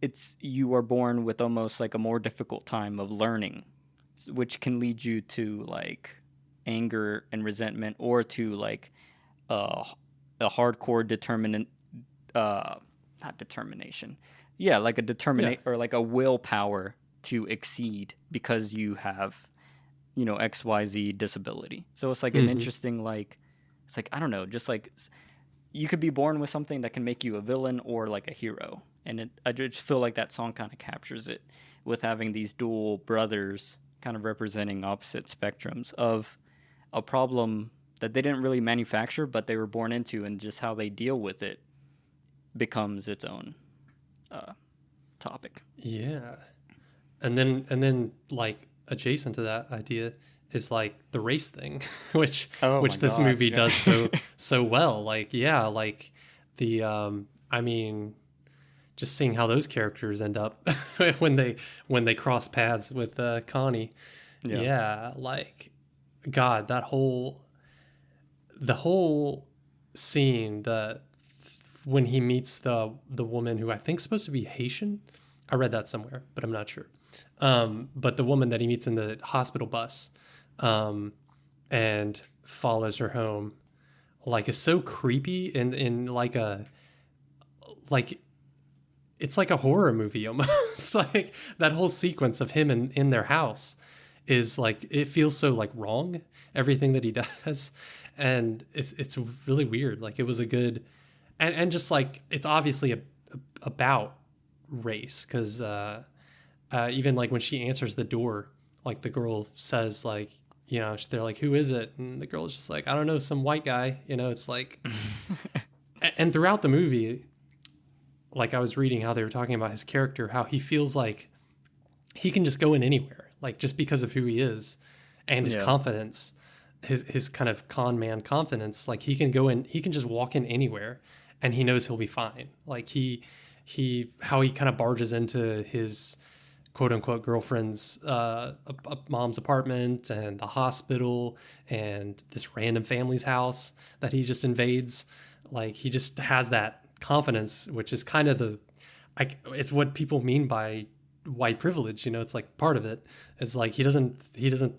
It's you are born with almost like a more difficult time of learning, which can lead you to like anger and resentment, or to like a hardcore not determination. Yeah, like a or like a willpower to exceed because you have, XYZ disability. So it's like an interesting, like, it's like, I don't know, just like you could be born with something that can make you a villain or like a hero. And I just feel like that song kind of captures it, with having these dual brothers kind of representing opposite spectrums of a problem that they didn't really manufacture, but they were born into, and just how they deal with it becomes its own topic. Yeah. And then like adjacent to that idea is like the race thing, which this movie does so well. Like, yeah, like the I mean, just seeing how those characters end up when they cross paths with Connie. Yeah, like God, the whole scene, when he meets the woman who I think is supposed to be Haitian. I read that somewhere, but I'm not sure. But the woman that he meets in the hospital bus, and follows her home, like, is so creepy in like it's like a horror movie almost. Like that whole sequence of him in their house is like, it feels so like wrong, everything that he does. And it's really weird. Like, it was a good, and just like, it's obviously about race, because even like when she answers the door, like the girl says, like, they're like, who is it? And the girl is just like, I don't know, some white guy. It's like, and throughout the movie, like I was reading how they were talking about his character, how he feels like he can just go in anywhere, like just because of who he is and his confidence, his kind of con man confidence. Like, he can go in, he can just walk in anywhere and he knows he'll be fine. Like how he kind of barges into his quote unquote girlfriend's mom's apartment and the hospital and this random family's house that he just invades. Like, he just has that confidence, which is kind of it's what people mean by white privilege. It's like part of it. It's like he doesn't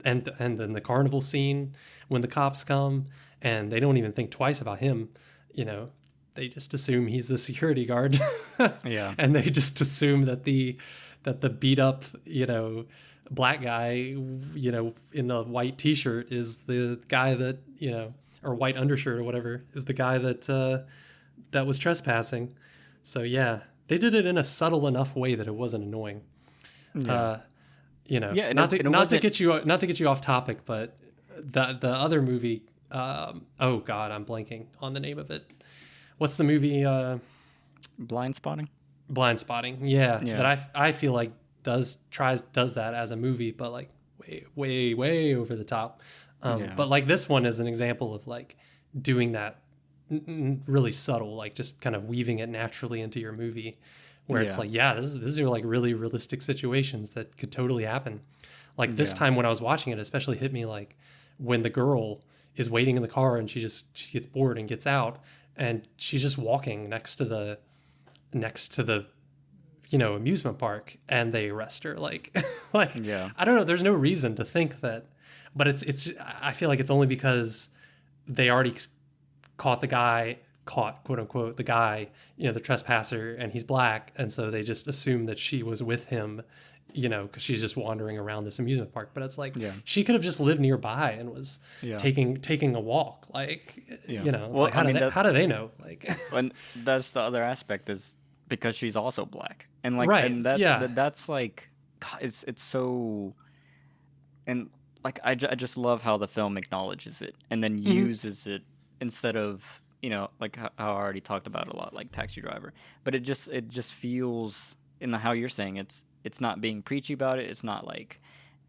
and then the carnival scene when the cops come and they don't even think twice about him. They just assume he's the security guard. Yeah. And they just assume that the beat up, black guy, in the white t-shirt is the guy that, or white undershirt or whatever, is the guy that was trespassing. So yeah, they did it in a subtle enough way that it wasn't annoying. Yeah. Not to get you off topic, but the other movie, oh God, I'm blanking on the name of it. What's the movie? Blind Spotting. Yeah. That I feel like does that as a movie, but like way over the top. But like this one is an example of like doing that really subtle, like just kind of weaving it naturally into your movie, where it's like, these are like really realistic situations that could totally happen. Like this time when I was watching it, especially hit me like when the girl is waiting in the car and she gets bored and gets out, and she's just walking next to the amusement park, and they arrest her. Like I don't know, there's no reason to think that, but it's I feel like it's only because they already caught quote unquote the guy, the trespasser, and he's black, and so they just assume that she was with him, because she's just wandering around this amusement park. But it's like, she could have just lived nearby and was taking a walk. Like, it's like, how do they know? Like, and that's the other aspect, is because she's also black, and like, right, and that's like, it's so, and like I just love how the film acknowledges it and then uses it instead of, like how I already talked about a lot, like Taxi Driver. But it just feels, in how you're saying, it's not being preachy about it. It's not like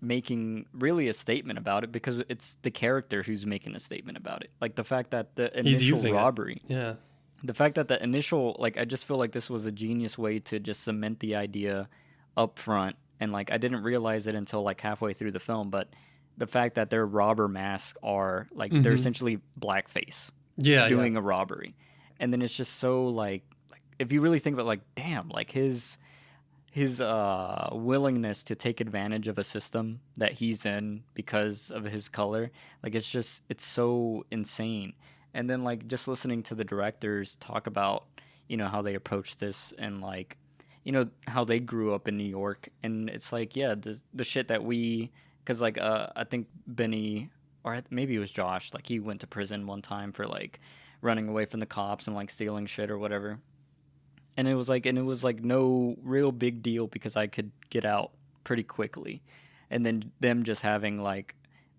making really a statement about it, because it's the character who's making a statement about it. Like the fact that the He's initial using robbery, it. Yeah. the fact that the initial, like, I just feel like this was a genius way to just cement the idea up front. And like, I didn't realize it until like halfway through the film, but the fact that their robber masks are like, they're essentially blackface doing a robbery. And then it's just so like if you really think about, like, damn, like his willingness to take advantage of a system that he's in because of his color, like, it's so insane. And then like, just listening to the directors talk about, you know, how they approach this, and like, you know, how they grew up in New York. And it's like, yeah, the shit that because like I think Benny, or maybe it was Josh, like he went to prison one time for like running away from the cops and like stealing shit or whatever. And it was like no real big deal because I could get out pretty quickly. And then them just having like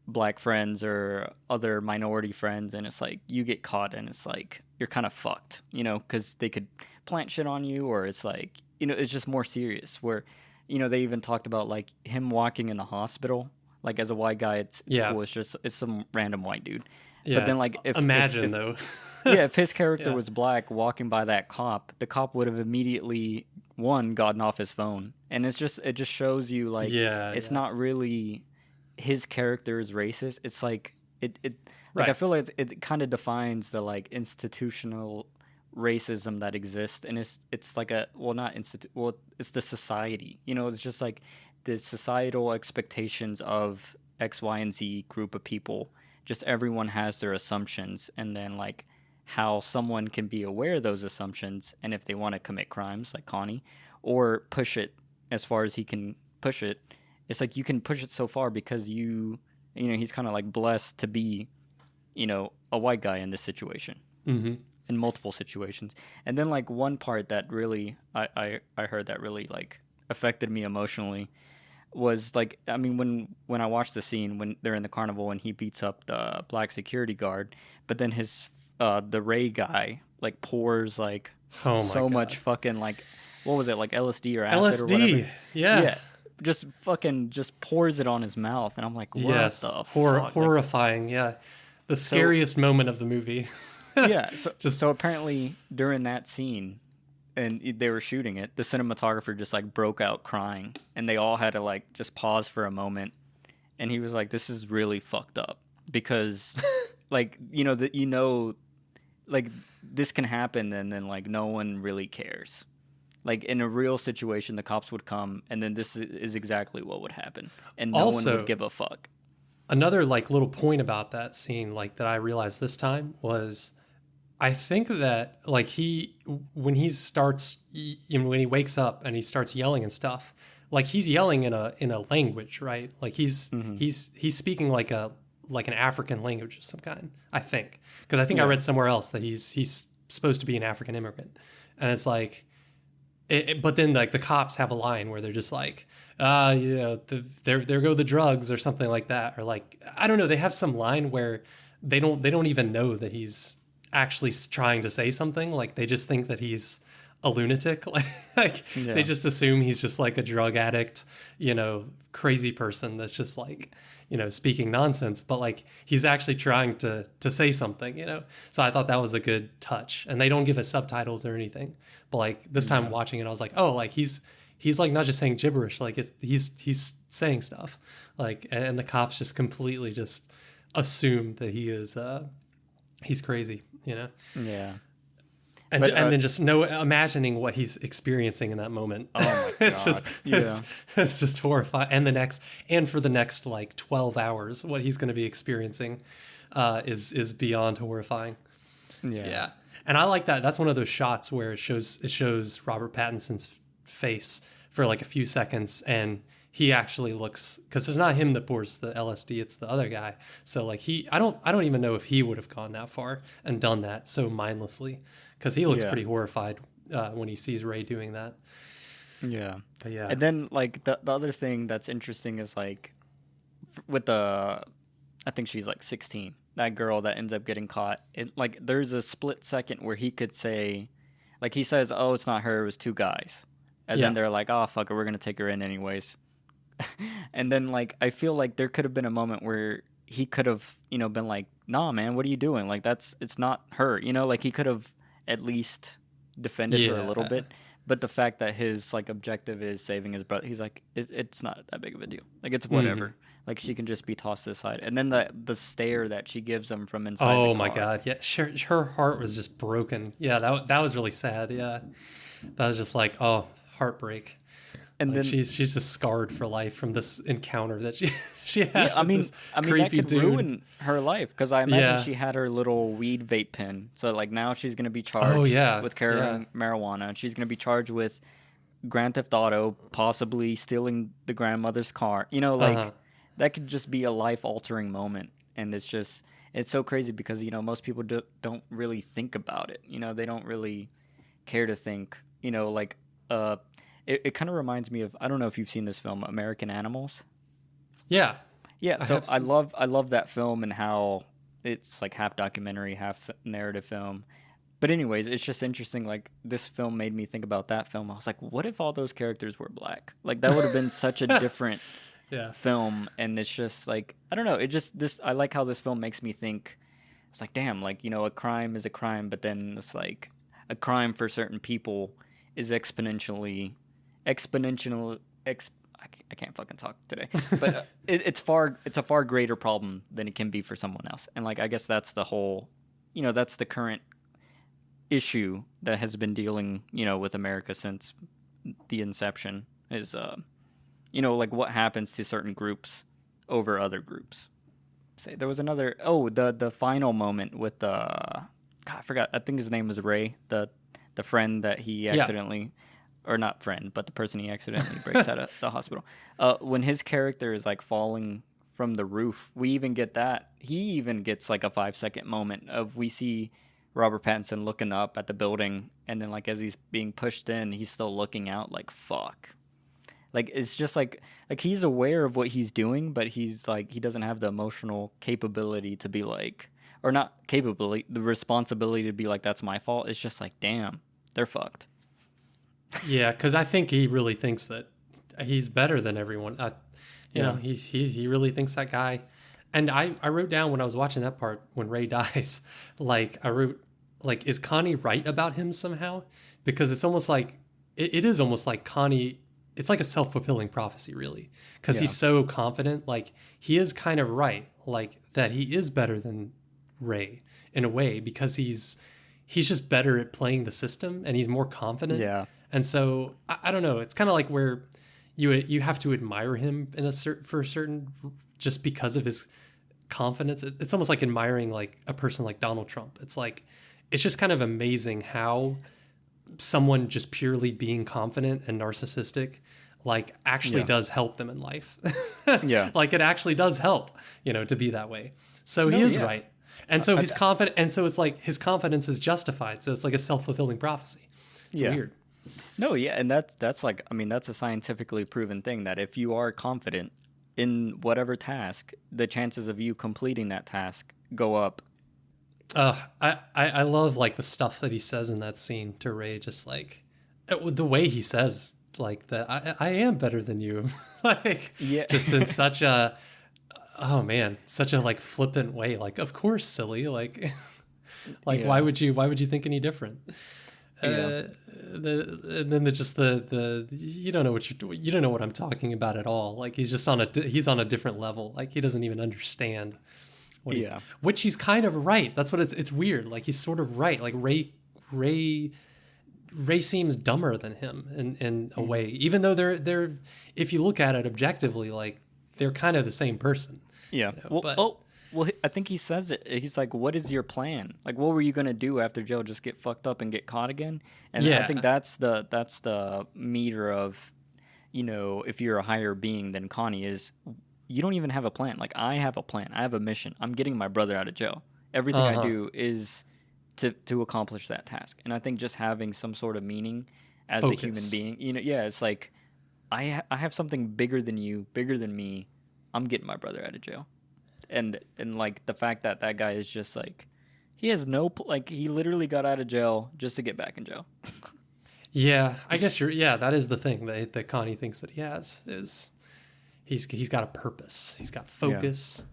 black friends or other minority friends, and it's like you get caught and it's like you're kind of fucked, you know, because they could plant shit on you, or it's like, you know, it's just more serious. Where, you know, they even talked about like him walking in the hospital, like as a white guy, it's cool. It's some random white dude. Yeah. But then like, though. Yeah, if his character was black walking by that cop, the cop would have immediately gotten off his phone. And it just shows you like, it's not really his character is racist. It's like it like, I feel like it kind of defines the like institutional racism that exists. And it's like it's the society, you know. It's just like the societal expectations of X, Y, and Z group of people. Just everyone has their assumptions, and then like how someone can be aware of those assumptions, and if they want to commit crimes like Connie, or push it as far as he can push it. It's like you can push it so far because you know, he's kind of like blessed to be, you know, a white guy in this situation, in multiple situations. And then like one part that really I heard that really like affected me emotionally was like, I mean, when I watched the scene when they're in the carnival and he beats up the black security guard, but then his the Ray guy like pours like much fucking like, what was it, like LSD or acid or whatever? Yeah, just pours it on his mouth, and I'm like, what the fuck? Horrifying. The scariest moment of the movie. So apparently during that scene, and they were shooting it, the cinematographer just like broke out crying, and they all had to like just pause for a moment. And he was like, this is really fucked up, because like, like this can happen, and then like no one really cares. Like in a real situation, the cops would come, and then this is exactly what would happen, and no one would give a fuck. Another like little point about that scene, like that I realized this time, was I think that like when he wakes up and he starts yelling and stuff, like he's yelling in a language, right? Like he's speaking like an African language of some kind, I think, because I think I read somewhere else that he's supposed to be an African immigrant, and it's like, but then like the cops have a line where they're just like, there go the drugs or something like that, or like, I don't know, they have some line where they don't even know that he's actually trying to say something. Like they just think that he's a lunatic. They just assume he's just like a drug addict, you know, crazy person that's just like, you know, speaking nonsense, but like he's actually trying to say something, you know. So I thought that was a good touch. And they don't give us subtitles or anything, but like this time watching it, I was like, oh, like he's like not just saying gibberish, like he's saying stuff, like, and the cops just completely just assume that he is he's crazy, you know. And then just imagining what he's experiencing in that moment. Oh my god! It's just horrifying. And for the next like 12 hours, what he's going to be experiencing is beyond horrifying. Yeah. And I like that. That's one of those shots where it shows Robert Pattinson's face for like a few seconds, and he actually looks, because it's not him that pours the LSD, it's the other guy. So like I don't even know if he would have gone that far and done that so mindlessly, because he looks pretty horrified when he sees Ray doing that. Yeah. But yeah. And then like the other thing that's interesting is like with I think she's like 16, that girl that ends up getting caught. Like there's a split second where he could say, like he says, oh, it's not her, it was two guys. And then they're like, oh, fuck it, we're going to take her in anyways. And then like I feel like there could have been a moment where he could have, been like, "Nah, man, what are you doing? Like it's not her." Like he could have at least defended her a little Yeah. bit. But the fact that his like objective is saving his brother, he's like, it's not that big of a deal. Like it's Hmm. whatever. Like she can just be tossed aside. And then the stare that she gives him from inside the Oh my car. God. Yeah. Her heart was just broken. Yeah. That was really sad. Yeah. That was just like, oh, heartbreak. And Like then, she's just scarred for life from this encounter that she yeah, had I with mean, this I mean that creepy could dude. ruin her life because I imagine Yeah. she had her little weed vape pen. So like now she's gonna be Oh charged yeah. with Yeah. carrying marijuana. And she's gonna be charged with Grand Theft Auto, possibly stealing the grandmother's car. Uh-huh. Like that could just be a life altering moment. And it's so crazy because, most people don't really think about it. They don't really care to think, like, uh, it kind of reminds me of, I don't know if you've seen this film, American Animals. Yeah. Yeah. I So have. I love that film and how it's like half documentary, half narrative film. But anyways, it's just interesting. Like this film made me think about that film. I was like, what if all those characters were black? Like that would have been such a different Yeah. film. And it's just like I don't know. It just this. I like how this film makes me think. It's like damn, like a crime is a crime, but then it's like a crime for certain people is exponential. I can't fucking talk today, but it's a far greater problem than it can be for someone else. And like I guess that's the whole, that's the current issue that has been dealing, with America since the inception is, like what happens to certain groups over other groups. Say there was another. Oh, the final moment with the. God, I forgot. I think his name was Ray, the friend that he Yeah. accidentally, or not friend, but the person he accidentally breaks out of the hospital. When his character is like falling from the roof, we even get that. He even gets like a 5-second moment of we see Robert Pattinson looking up at the building, and then like as he's being pushed in, he's still looking out like fuck. Like it's just like he's aware of what he's doing, but he's like he doesn't have the emotional capability to be like, or not capability, the responsibility to be like that's my fault. It's just like damn, they're fucked. Yeah, because I think he really thinks that he's better than everyone. Yeah. He really thinks that guy. And I wrote down when I was watching that part when Ray dies, like I wrote, like, is Connie right about him somehow? Because it's almost like it is almost like Connie. It's like a self-fulfilling prophecy, really, because Yeah. he's so confident. Like he is kind of right, like that he is better than Ray in a way because he's just better at playing the system and he's more confident. Yeah. And so I don't know. It's kind of like where you have to admire him in for a certain just because of his confidence. It's almost like admiring like a person like Donald Trump. It's like it's just kind of amazing how someone just purely being confident and narcissistic like actually Yeah. does help them in life. Yeah. Like it actually does help, to be that way. So he No, is yeah. right. And so I- he's confident and so it's like his confidence is justified. So it's like a self-fulfilling prophecy. It's Yeah. weird. No, yeah, and that's like I mean that's a scientifically proven thing that if you are confident in whatever task, the chances of you completing that task go up. I love like the stuff that he says in that scene to Ray, just like the way he says like that I am better than you, like Yeah. just in such a oh man, such a like flippant way. Like of course, silly. Like like Yeah. why would you think any different? Yeah. And then the you don't know you don't know what I'm talking about at all. Like he's on a different level. Like he doesn't even understand what Yeah. which he's kind of right. That's what it's weird. Like he's sort of right. Like Ray seems dumber than him in a way, even though they're if you look at it objectively, like they're kind of the same person. Yeah. Well, but I think he says it. He's like, "What is your plan? Like, what were you gonna do after jail? Just get fucked up and get caught again?" And I Yeah. think that's the meter of, if you're a higher being than Connie is, you don't even have a plan. Like, I have a plan. I have a mission. I'm getting my brother out of jail. Everything I do is to accomplish that task. And I think just having some sort of meaning as a human Focus. being, yeah, it's like I have something bigger than you, bigger than me. I'm getting my brother out of jail. And like the fact that guy is just like he has like he literally got out of jail just to get back in jail. Yeah, I guess that is the thing that Connie thinks that he has is He's got a purpose. He's got focus.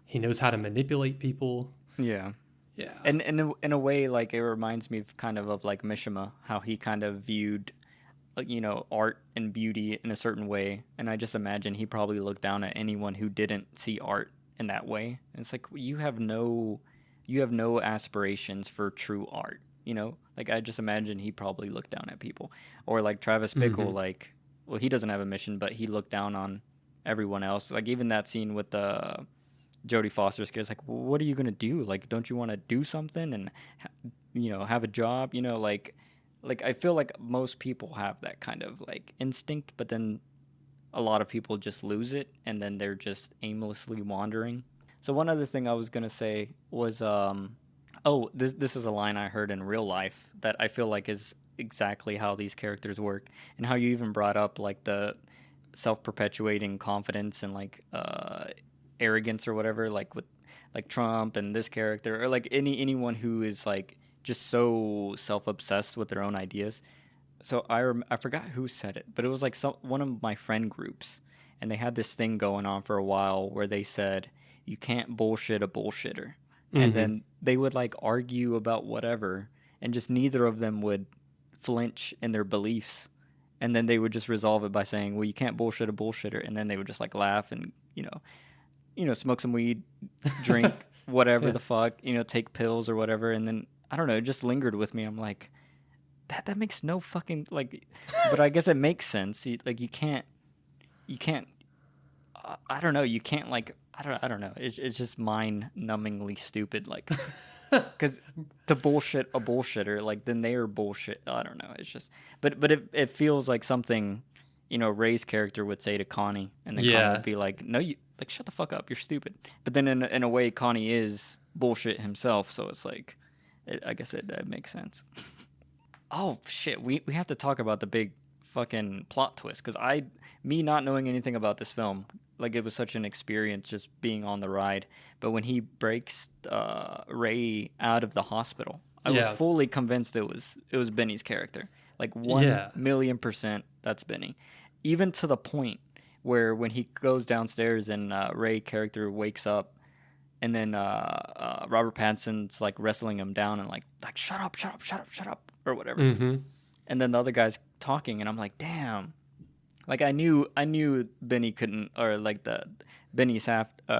He knows how to manipulate people. Yeah. Yeah. And in a way, like, it reminds me of kind of like Mishima, how he kind of viewed, art and beauty in a certain way. And I just imagine he probably looked down at anyone who didn't see art in that way. And it's like, you have no aspirations for true art, Like, I just imagine he probably looked down at people. Or like Travis Bickle, like, well, he doesn't have a mission, but he looked down on everyone else. Like, even that scene with the Jodie Foster's kid, it's like, well, what are you gonna do? Like, don't you want to do something and have a job? Like I feel like most people have that kind of like instinct, but then a lot of people just lose it, and then they're just aimlessly wandering. So one other thing I was gonna say was, this is a line I heard in real life that I feel like is exactly how these characters work, and how you even brought up like the self-perpetuating confidence and like arrogance or whatever, like with like Trump and this character, or like anyone who is like just so self-obsessed with their own ideas. So I forgot who said it, but it was like one of my friend groups, and they had this thing going on for a while where they said you can't bullshit a bullshitter, and then they would like argue about whatever, and just neither of them would flinch in their beliefs, and then they would just resolve it by saying, well, you can't bullshit a bullshitter, and then they would just like laugh and smoke some weed, drink whatever the fuck, take pills or whatever, and then I don't know, it just lingered with me. I'm like, that makes no fucking like, but I guess it makes sense. You can't. I don't know. You can't like. I don't know. It's just mind-numbingly stupid. Like, because to bullshit a bullshitter, like then they are bullshit. I don't know. It's just, but it feels like something, Ray's character would say to Connie, and then Connie would be like, no, you like shut the fuck up. You're stupid. But then in a way, Connie is bullshit himself. So it's like, I guess it makes sense. Oh shit, we have to talk about the big fucking plot twist, because me not knowing anything about this film, like it was such an experience just being on the ride. But when he breaks Ray out of the hospital, I was fully convinced it was Benny's character. Like 1,000,000% that's Benny. Even to the point where when he goes downstairs and Ray character wakes up, and then Robert Pattinson's like wrestling him down and like shut up or whatever. And then the other guy's talking, and I'm like, damn. Like I knew Benny couldn't, or like the Benny Safdie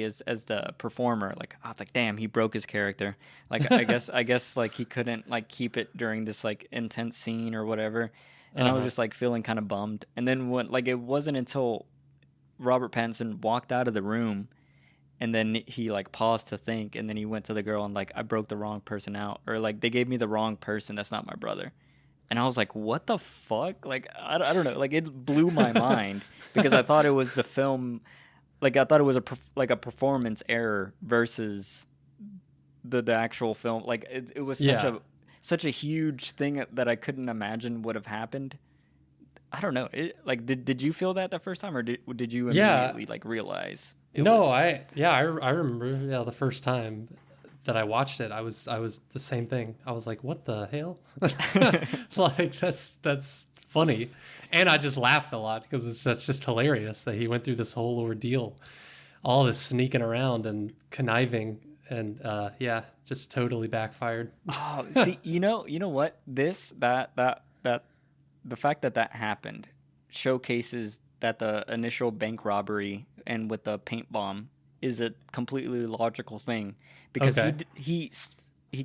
as the performer. Like I was like, damn, he broke his character. Like I guess like he couldn't like keep it during this like intense scene or whatever. And I was just like feeling kind of bummed. And then it wasn't until Robert Pattinson walked out of the room, and then he like paused to think, and then he went to the girl and like, I broke the wrong person out, or like they gave me the wrong person. That's not my brother. And I was like, what the fuck? Like, I don't know. Like, it blew my mind, because I thought it was the film. Like, I thought it was a performance error versus the actual film. Like, it was such a huge thing that I couldn't imagine would have happened. I don't know. Did you feel that the first time, or did you immediately like realize? I remember the first time that I watched it, I was the same thing. I was like, what the hell? Like that's funny. And I just laughed a lot, because that's just hilarious that he went through this whole ordeal, all this sneaking around and conniving, and just totally backfired. Oh, see, you know what? The fact that happened showcases that the initial bank robbery and with the paint bomb is a completely logical thing, because he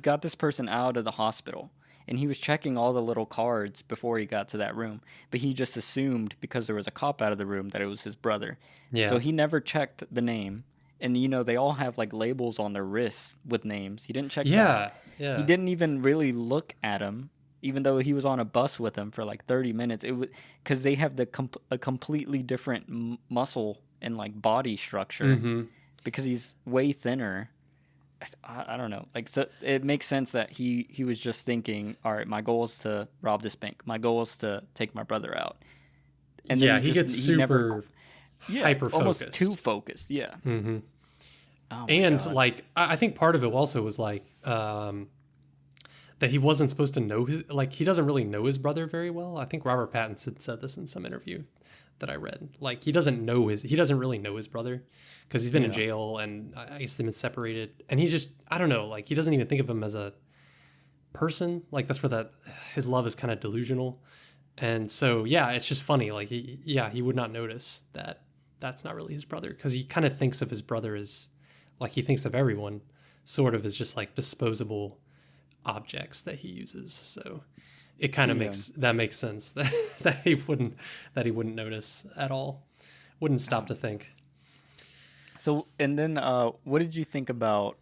got this person out of the hospital, and he was checking all the little cards before he got to that room, but he just assumed, because there was a cop out of the room, that it was his brother. So he never checked the name, and they all have like labels on their wrists with names. He didn't check that. He didn't even really look at him, even though he was on a bus with him for like 30 minutes. It was because they have a completely different muscle and like body structure, because he's way thinner. I don't know. Like, so it makes sense that he was just thinking, all right, my goal is to rob this bank. My goal is to take my brother out. And then he gets super hyper focused, almost too focused. Yeah. Oh and God. Like, I think part of it also was like, he wasn't supposed to know his, like, he doesn't really know his brother very well. I think Robert Pattinson said this in some interview that I read. Like, he doesn't really know his brother because he's been in jail, and I guess they've been separated. And he's just, I don't know, like, he doesn't even think of him as a person. Like, that's where his love is kind of delusional. And so, yeah, it's just funny. Like, he would not notice that that's not really his brother, because he kind of thinks of his brother as, like, he thinks of everyone sort of as just like disposable objects that he uses. So it kind of makes sense that he wouldn't notice at all. Wouldn't stop to think. So, and then what did you think about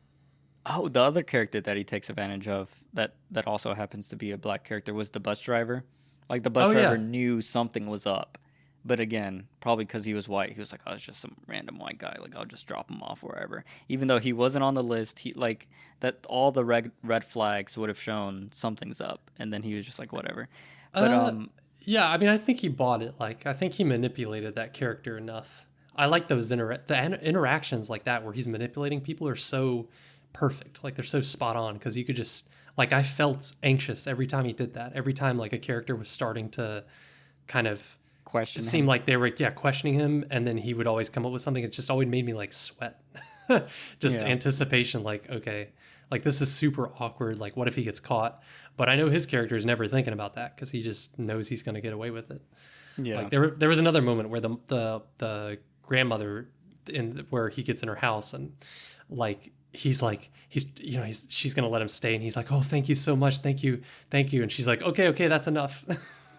the other character that he takes advantage of that also happens to be a black character was the bus driver. Like, the bus driver knew something was up. But again, probably because he was white, he was like, "Oh, it's just some random white guy. Like, I'll just drop him off wherever." Even though he wasn't on the list, he like that all the red flags would have shown something's up, and then he was just like, "Whatever." But yeah, I mean, I think he bought it. Like, I think he manipulated that character enough. I like those interactions like that where he's manipulating people are so perfect. Like, they're so spot on, because you could just, like, I felt anxious every time he did that. Every time, like, a character was starting to kind of question. It seemed like they were questioning him, and then he would always come up with something. It just always made me like sweat. Just anticipation, like, okay, like, this is super awkward. Like, what if he gets caught? But I know his character is never thinking about that, because he just knows he's going to get away with it. Yeah. Like, there was another moment where the grandmother where he gets in her house, and like she's going to let him stay, and he's like, "Oh, thank you so much, thank you," and she's like, "Okay, that's enough."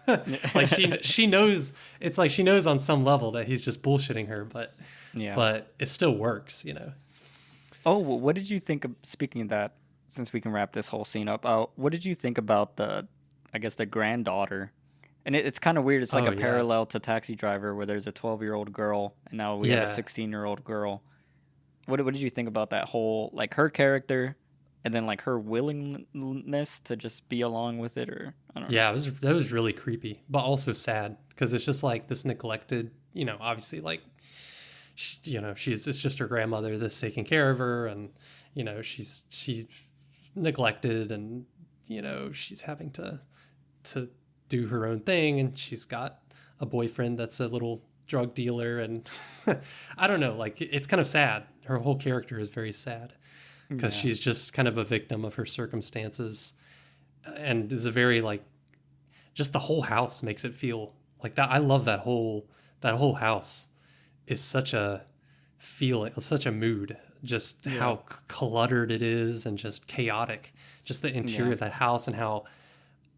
Like, she knows, it's like she knows on some level that he's just bullshitting her, but it still works, you know. Oh, well, what did you think of, speaking of that, since we can wrap this whole scene up, what did you think about the granddaughter? And it's kind of weird. It's like parallel to Taxi Driver, where there's a 12-year-old girl, and now we have a 16-year-old girl. What did you think about that whole, like, her character, and then, like, her willingness to just be along with it? Or I don't know. Yeah, that was really creepy, but also sad, because it's just like this neglected, you know, obviously, like, it's just her grandmother that's taking care of her, and, you know, she's neglected, and, you know, she's having to do her own thing, and she's got a boyfriend that's a little drug dealer, and I don't know, like, it's kind of sad. Her whole character is very sad, because she's just kind of a victim of her circumstances, and is a very, like, just the whole house makes it feel like that. I love that whole house is such a feeling, such a mood, just how cluttered it is, and just chaotic, just the interior of that house, and how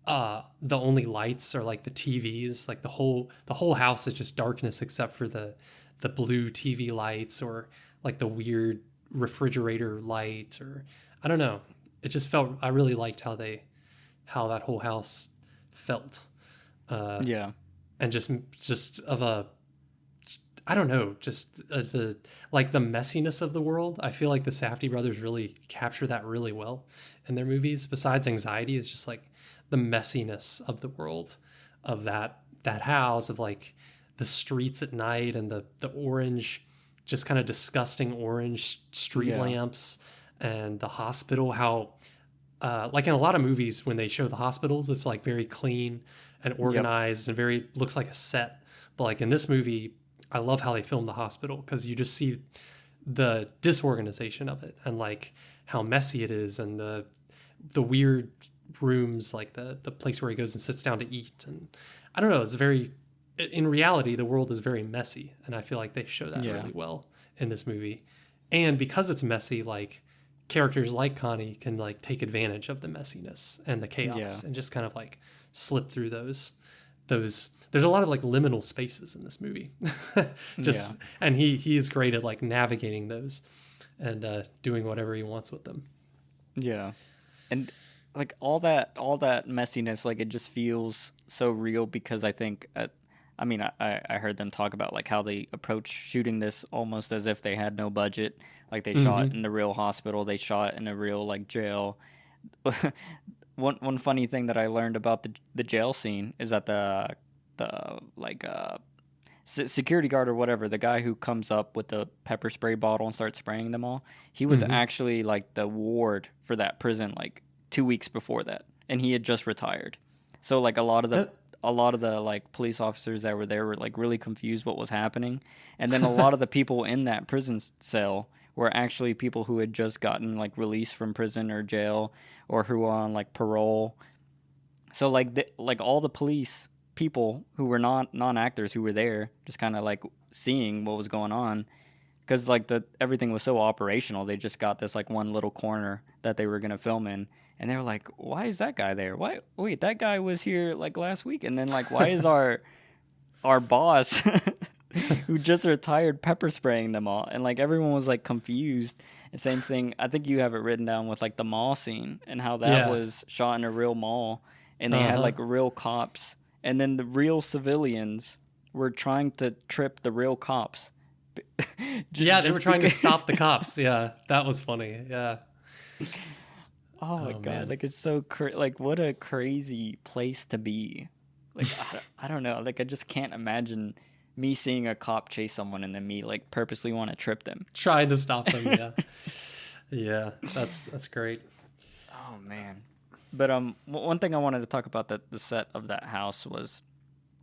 the only lights are like the TVs, like the whole house is just darkness except for the blue TV lights, or like the weird refrigerator light, or I don't know. It just felt, I really liked how that whole house felt. And just of a, I don't know, just the messiness of the world. I feel like the Safdie brothers really capture that really well in their movies. Besides anxiety, it's just like the messiness of the world, of that house, of like the streets at night, and the orange, just kind of disgusting orange street lamps, and the hospital, how like in a lot of movies when they show the hospitals, it's like very clean and organized and very, looks like a set. But like in this movie, I love how they filmed the hospital, because you just see the disorganization of it, and like how messy it is, and the weird rooms, like the place where he goes and sits down to eat. And I don't know, it's very, in reality, the world is very messy, and I feel like they show that really well in this movie. And because it's messy, like, characters like Connie can like take advantage of the messiness and the chaos, and just kind of like slip through those. There's a lot of like liminal spaces in this movie. And he is great at like navigating those, and doing whatever he wants with them. Yeah. And like all that messiness, like, it just feels so real, because I think I heard them talk about like how they approach shooting this almost as if they had no budget. Like, they shot in the real hospital, they shot in a real like jail. One funny thing that I learned about the jail scene is that the security guard or whatever, the guy who comes up with the pepper spray bottle and starts spraying them all, he was actually like the ward for that prison like 2 weeks before that. and he had just retired. So like a lot of the like police officers that were there were like really confused what was happening, and then a lot of the people in that prison cell were actually people who had just gotten like released from prison or jail, or who were on like parole. So like like all the police people who were non-actors who were there just kind of like seeing what was going on, because like everything was so operational. They just got this like one little corner that they were going to film in, and they were like, why is that guy there? Why, wait, that guy was here like last week, and then like why is our boss who just retired pepper spraying them all? And like everyone was like confused. And same thing, I think you have it written down with like the mall scene and how that was shot in a real mall, and they had like real cops, and then the real civilians were trying to trip the real cops. They were trying to stop the cops. Yeah, that was funny. Yeah. Oh my god! Man. Like it's so like what a crazy place to be. Like I don't know. Like I just can't imagine me seeing a cop chase someone and then me like purposely want to trip them, trying to stop them. Yeah, yeah. That's great. Oh man. But one thing I wanted to talk about the set of that house was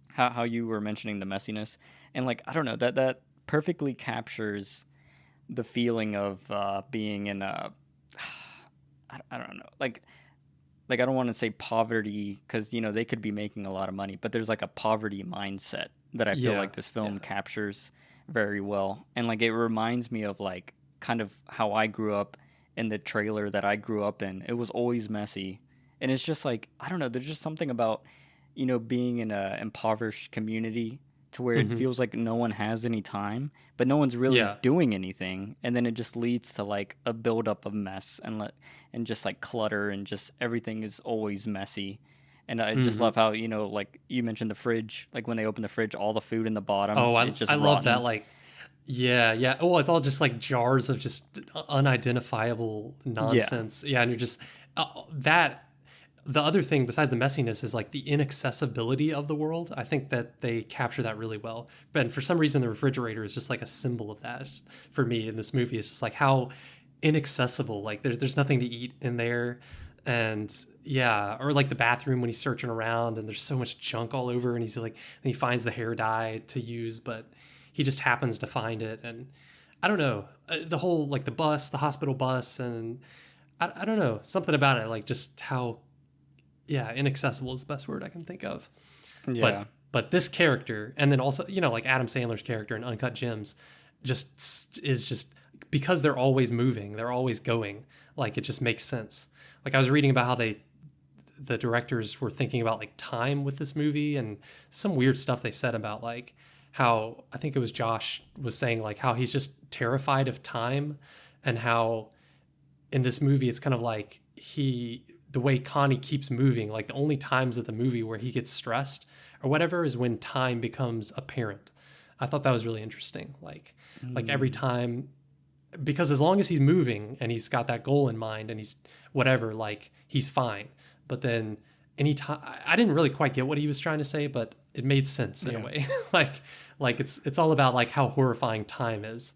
how you were mentioning the messiness, and like I don't know, that perfectly captures the feeling of being in a I don't know, like I don't want to say poverty, because you know they could be making a lot of money, but there's like a poverty mindset that I feel like this film captures very well. And like it reminds me of like kind of how I grew up in the trailer that I grew up in. It was always messy, and it's just like I don't know, there's just something about, you know, being in a impoverished community to where it feels like no one has any time, but no one's really doing anything, and then it just leads to like a buildup of mess and just like clutter, and just everything is always messy. And I just love how, you know, like you mentioned the fridge, like when they open the fridge, all the food in the bottom. Oh, I rotten. love that. Like, yeah. Oh, it's all just like jars of just unidentifiable nonsense. Yeah, and you're just that. The other thing besides the messiness is like the inaccessibility of the world. I think that they capture that really well. But for some reason, the refrigerator is just like a symbol of that. Just, for me in this movie, it's just like how inaccessible. Like there's nothing to eat in there, and or like the bathroom when he's searching around and there's so much junk all over, and he finds the hair dye to use, but he just happens to find it. And I don't know, the whole like the hospital bus, and I don't know, something about it, like just how. Yeah, inaccessible is the best word I can think of. Yeah. But this character, and then also, you know, like Adam Sandler's character in Uncut Gems, is just because they're always moving, they're always going. Like it just makes sense. Like I was reading about how the directors were thinking about like time with this movie, and some weird stuff they said about like how, I think it was Josh was saying like how he's just terrified of time, and how in this movie it's kind of like the way Connie keeps moving, like the only times of the movie where he gets stressed or whatever is when time becomes apparent. I thought that was really interesting. Like every time, because as long as he's moving and he's got that goal in mind and he's whatever, like he's fine. But then anytime, I didn't really quite get what he was trying to say, but it made sense in a way. like it's all about like how horrifying time is.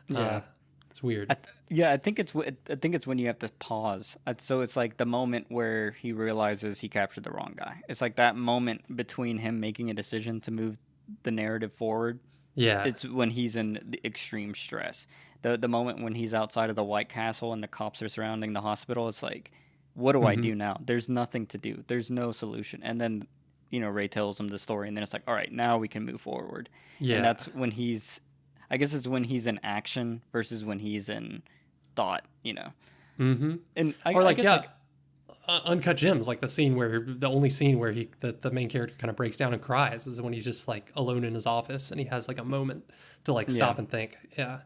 It's weird. I think it's when you have to pause. So it's like the moment where he realizes he captured the wrong guy. It's like that moment between him making a decision to move the narrative forward. Yeah, it's when he's in the extreme stress. The moment when he's outside of the White Castle and the cops are surrounding the hospital. It's like, what do I do now? There's nothing to do. There's no solution. And then, you know, Ray tells him the story, and then it's like, all right, now we can move forward. Yeah, and that's when I guess it's when he's in action versus when he's in thought, you know. And Uncut Gems, like the only scene where the main character kind of breaks down and cries is when he's just like alone in his office and he has like a moment to like stop and think. Yeah,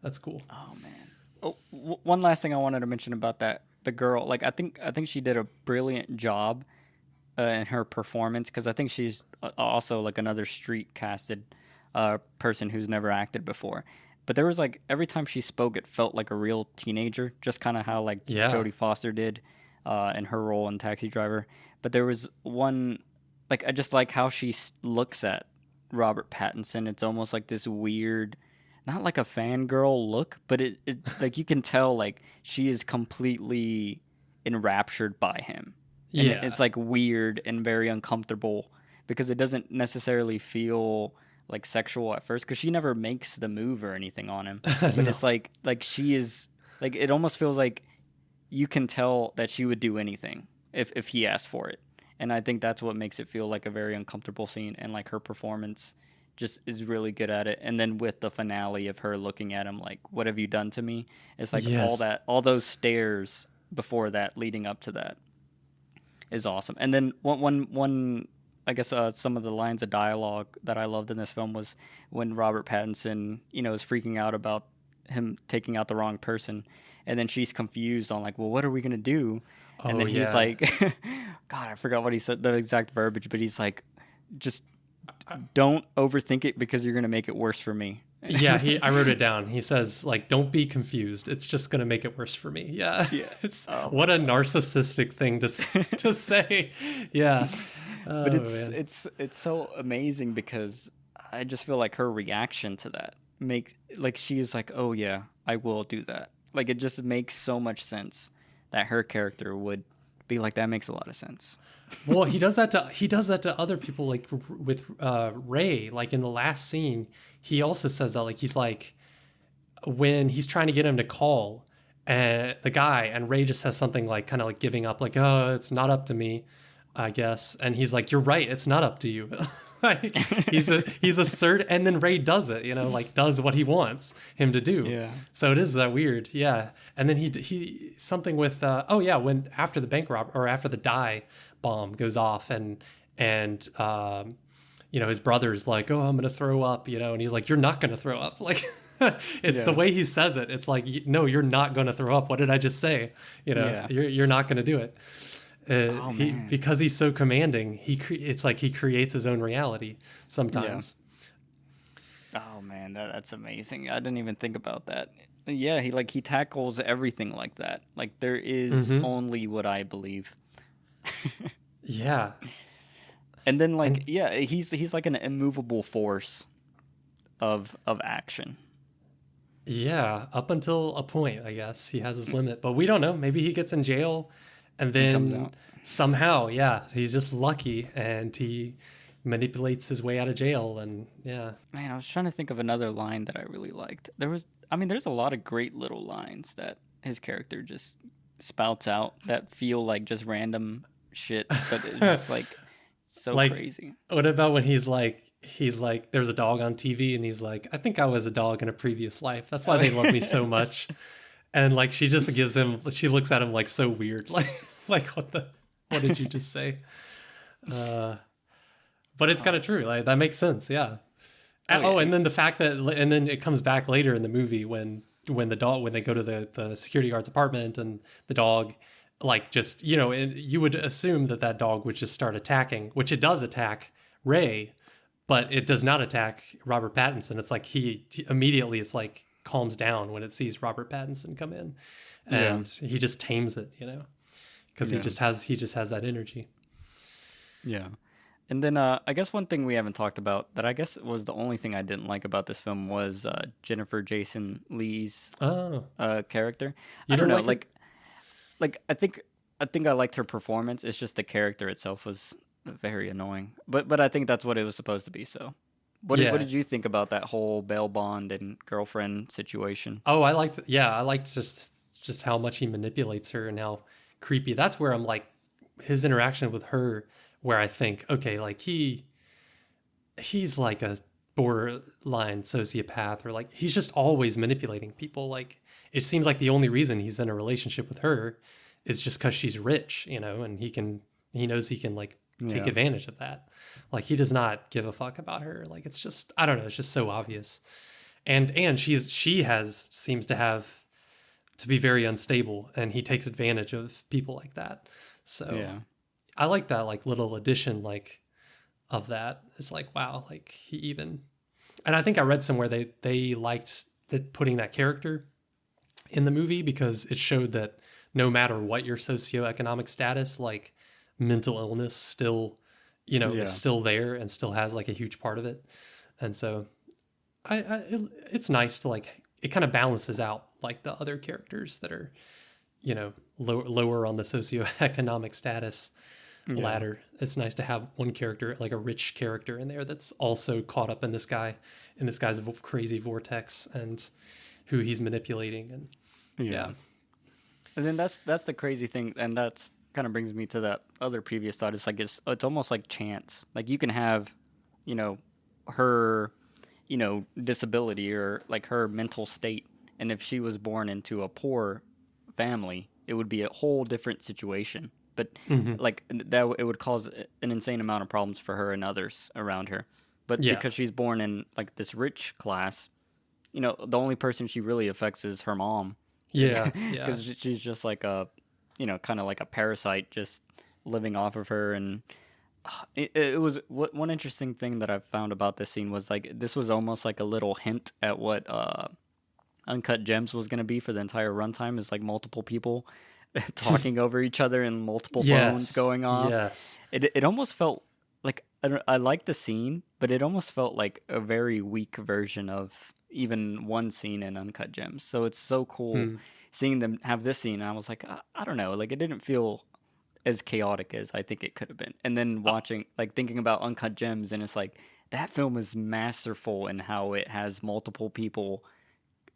that's cool. Oh man. One last thing I wanted to mention about the girl, like I think she did a brilliant job in her performance, because I think she's also like another street casted person who's never acted before. But there was like every time she spoke, it felt like a real teenager, just kind of how like Jodie Foster did in her role in Taxi Driver. But there was one, like I just like how she looks at Robert Pattinson. It's almost like this weird, not like a fangirl look, but it like you can tell like she is completely enraptured by him. And Yeah. it's like weird and very uncomfortable because it doesn't necessarily feel like sexual at first because she never makes the move or anything on him. But No. it's like she is like it almost feels like you can tell that she would do anything if he asked for it. And I think that's what makes it feel like a very uncomfortable scene, and like her performance just is really good at it. And then with the finale of her looking at him like, "What have you done to me?" It's like Yes. all those stares before that leading up to that is awesome. And then one I guess some of the lines of dialogue that I loved in this film was when Robert Pattinson, is freaking out about him taking out the wrong person, and then she's confused on like, well, what are we gonna do? And Oh then he's yeah. like, God, I forgot what he said, the exact verbiage, but he's like, just don't overthink it because you're gonna make it worse for me. Yeah, I wrote it down. He says like, "Don't be confused. It's just gonna make it worse for me." Yeah, Yeah. it's Oh what a my God. narcissistic thing to say. Yeah. But Oh man. it's so amazing because I just feel like her reaction to that makes like she is like, oh yeah, I will do that. Like it just makes so much sense that her character would be like, that makes a lot of sense. Well, he does that to other people, like with Ray. Like in the last scene, he also says that. Like he's like when he's trying to get him to call the guy, and Ray just says something like kind of like giving up, like, "Oh, it's not up to me, I guess." And he's like, "You're right, it's not up to you." Like he's assertive, and then Ray does it, like does what he wants him to do. Yeah. So it is that weird, yeah. And then he something with oh yeah, when after the bank rob or after the die bomb goes off, and his brother's like, "Oh, I'm gonna throw up," and he's like, "You're not gonna throw up." Like it's the Yeah. way he says it. It's like, no, you're not gonna throw up. What did I just say? Yeah. You're not gonna do it. Oh He man. because he's so commanding. It's like he creates his own reality Yeah. sometimes. Oh man, that's amazing. I didn't even think about that. Yeah, he tackles everything like that. Like there is Hmm. only what I believe. Yeah, And then like and yeah, he's like an immovable force of action. yeah, up until a point, I guess he has his limit, but we don't know. Maybe he gets in jail, and And comes then out. somehow, yeah, he's just lucky, and he manipulates his way out of jail, and yeah. Man, I was trying to think of another line that I really liked. There's a lot of great little lines that his character just spouts out that feel like just random shit, but it's just like so Like, crazy. what about when he's like, there's a dog on TV, and he's like, "I think I was a dog in a previous life. That's why they love me so much." And like, she just she looks at him like so weird, like what did you just say? But it's kind of true. Like that makes sense. Yeah. Oh, And yeah. then the fact that, and then it comes back later in the movie when they go to the security guard's apartment, and the dog, like, just, and you would assume that dog would just start attacking, which it does attack Ray, but it does not attack Robert Pattinson. It's like he immediately, it's like, calms down when it sees Robert Pattinson come in, Yeah. and he just tames it, because Yeah. he just has that energy. Yeah. And then I guess one thing we haven't talked about that I guess was the only thing I didn't like about this film was Jennifer Jason Leigh's Oh, character. you I don't didn't know, like like I think I liked her performance. It's just the character itself was very annoying. But I think that's what it was supposed to be. So, what Yeah. did you think about that whole bail bond and girlfriend situation? Oh, I liked just how much he manipulates her and how creepy. That's where I'm like, his interaction with her, where I think, okay, like he's like a borderline sociopath, or like he's just always manipulating people. Like it seems like the only reason he's in a relationship with her is just because she's rich, and he knows he can like take Yeah. advantage of that. Like he does not give a fuck about her. Like it's just, I don't know, it's just so obvious. And she seems to be very unstable, and he takes advantage of people like that. So Yeah. I like that, like, little addition, like, of that. It's like, wow, like he even, and I think I read somewhere they liked that, putting that character in the movie, because it showed that no matter what your socioeconomic status, like mental illness still, Yeah. is still there and still has like a huge part of it. And so it's nice to, like, it kind of balances out like the other characters that are lower on the socioeconomic status ladder. It's nice to have one character, like a rich character in there, that's also caught up in this guy's crazy vortex and who he's manipulating. And yeah. And then that's the crazy thing, and that's kind of brings me to that other previous thought. It's like it's almost like chance. Like you can have, her, disability or like her mental state, and if she was born into a poor family, it would be a whole different situation. But like that, it would cause an insane amount of problems for her and others around her. But because she's born in like this rich class, the only person she really affects is her mom. Yeah, because she's just like a, kind of like a parasite, just living off of her. And it was one interesting thing that I found about this scene was like this was almost like a little hint at what Uncut Gems was going to be for the entire runtime. Is like multiple people talking over each other and multiple phones going off. Yes, it almost felt like I liked the scene, but it almost felt like a very weak version of even one scene in Uncut Gems. So it's so cool seeing them have this scene. And I was like, I don't know, like it didn't feel as chaotic as I think it could have been. And then thinking about Uncut Gems, and it's like that film is masterful in how it has multiple people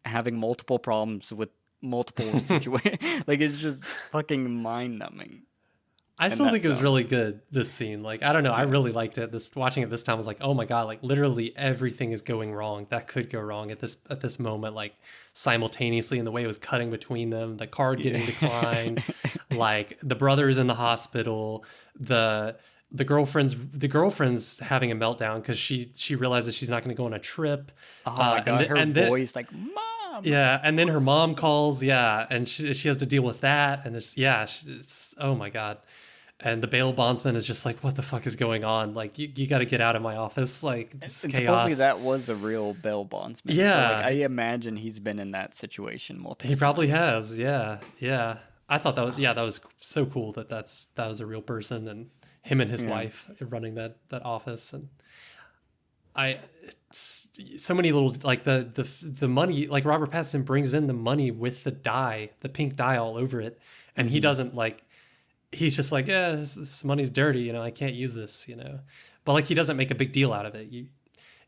having multiple problems with multiple situations. Like it's just fucking mind numbing. I still think it was really good, this scene. Like, I don't know, I really liked it. Watching it this time, I was like, oh my god, like literally everything is going wrong that could go wrong at this moment, like simultaneously, in the way it was cutting between them, the card getting declined, like the brother's in the hospital, the girlfriend's having a meltdown because she realizes she's not going to go on a trip. Oh my god, her voice like, Mom! Yeah, and then her mom calls, and she has to deal with that, and it's oh my god. And the bail bondsman is just like, what the fuck is going on? Like, you got to get out of my office. Like, this is chaos. Supposedly that was a real bail bondsman. Yeah. So, like, I imagine he's been in that situation multiple times. He probably has, yeah. I thought that was so cool that was a real person, and him and his wife running that office. And so many little, like the money, like Robert Pattinson brings in the money with the pink dye all over it. And he doesn't like, he's just like, yeah, this money's dirty, I can't use this, but like he doesn't make a big deal out of it.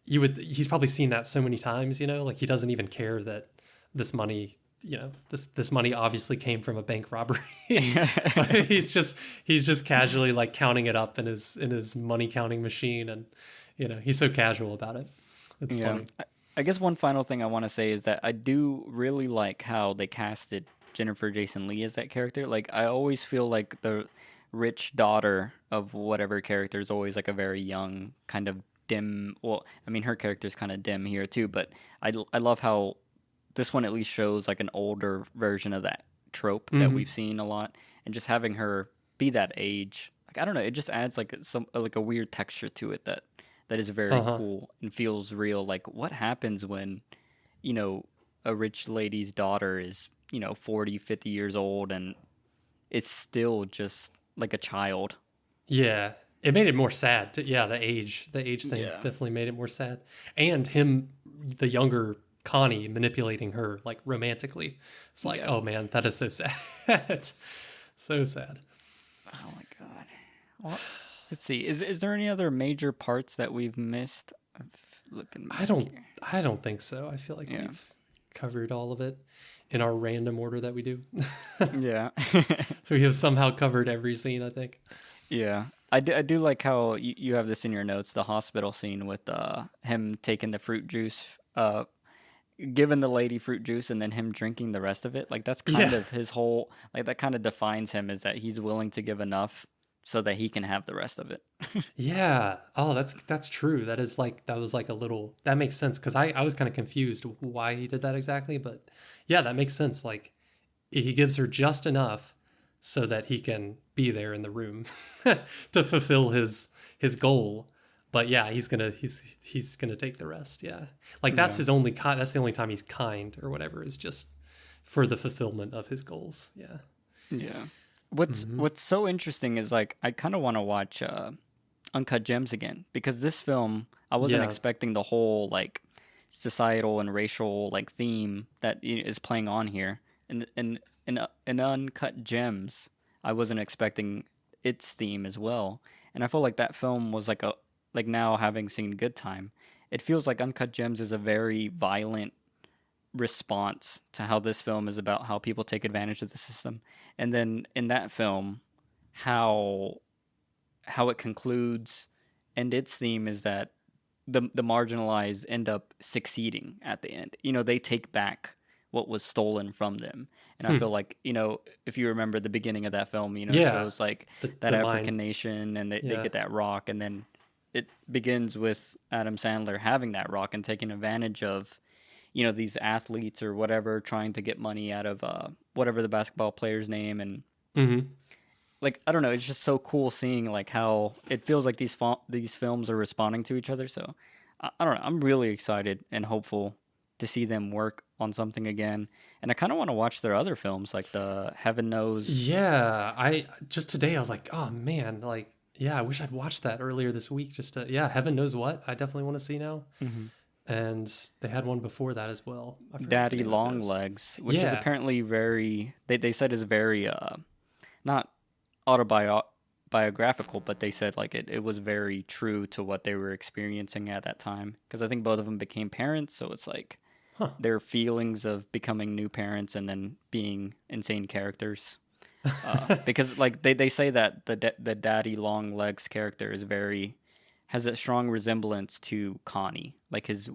He's probably seen that so many times, like he doesn't even care that this money, this money obviously came from a bank robbery. he's just casually like counting it up in his money counting machine, and he's so casual about it. It's funny. I guess one final thing I want to say is that I do really like how they casted Jennifer Jason Leigh as that character. Like, I always feel like the rich daughter of whatever character is always like a very young, kind of dim. Well, I mean, her character's kind of dim here too, but I love how this one at least shows like an older version of that trope that we've seen a lot, and just having her be that age, like I don't know, it just adds like a weird texture to it that is very cool and feels real. Like, what happens when a rich lady's daughter is 40, 50 years old and it's still just like a child. Yeah, it made it more sad. The age thing definitely made it more sad. And him, the younger Connie, manipulating her like romantically. It's like, oh man, that is so sad. So sad. Oh my god. Well, let's see. Is there any other major parts that we've missed? I don't think so. I feel like we've covered all of it in our random order that we do. Yeah. So we have somehow covered every scene, I think. Yeah. I do like how you have this in your notes, the hospital scene with him taking the fruit juice, giving the lady fruit juice and then him drinking the rest of it. Like, that's kind of his whole, like, that kind of defines him, is that he's willing to give enough so that he can have the rest of it. Yeah. Oh, that's true. That was like a little, that makes sense. Cause I was kind of confused why he did that exactly, but yeah, that makes sense. Like, he gives her just enough so that he can be there in the room to fulfill his goal. But yeah, he's gonna take the rest. Yeah. Like, that's his only, that's the only time he's kind or whatever, is just for the fulfillment of his goals. Yeah. Yeah. What's so interesting is, like, I kind of want to watch Uncut Gems again, because this film, I wasn't expecting the whole like societal and racial like theme that is playing on here. In Uncut Gems, I wasn't expecting its theme as well, and I feel like that film was like now having seen Good Time, it feels like Uncut Gems is a very violent response to how this film is about how people take advantage of the system, and then in that film, how it concludes, and its theme is that the marginalized end up succeeding at the end. They take back what was stolen from them. And I feel like, if you remember the beginning of that film, it Yeah. shows like The that mine. African nation, and they Yeah. get that rock, and then it begins with Adam Sandler having that rock and taking advantage of, these athletes or whatever, trying to get money out of whatever the basketball player's name. And Mm-hmm. like, I don't know, it's just so cool seeing like how it feels like these films are responding to each other. So I don't know, I'm really excited and hopeful to see them work on something again. And I kind of want to watch their other films, like the Heaven Knows. Yeah, I just today I was like, oh man, like yeah, I wish I'd watched that earlier this week. Heaven knows what I definitely want to see now. Mhm. And they had one before that as well. I forgot what the Daddy name of it Long is. Legs, which is Yeah, apparently very, they said is very not autobiographical, but they said like it was very true to what they were experiencing at that time, because I think both of them became parents, so it's like huh? their feelings of becoming new parents and then being insane characters. Because like they say that the Daddy Long Legs character has a strong resemblance to Connie, like his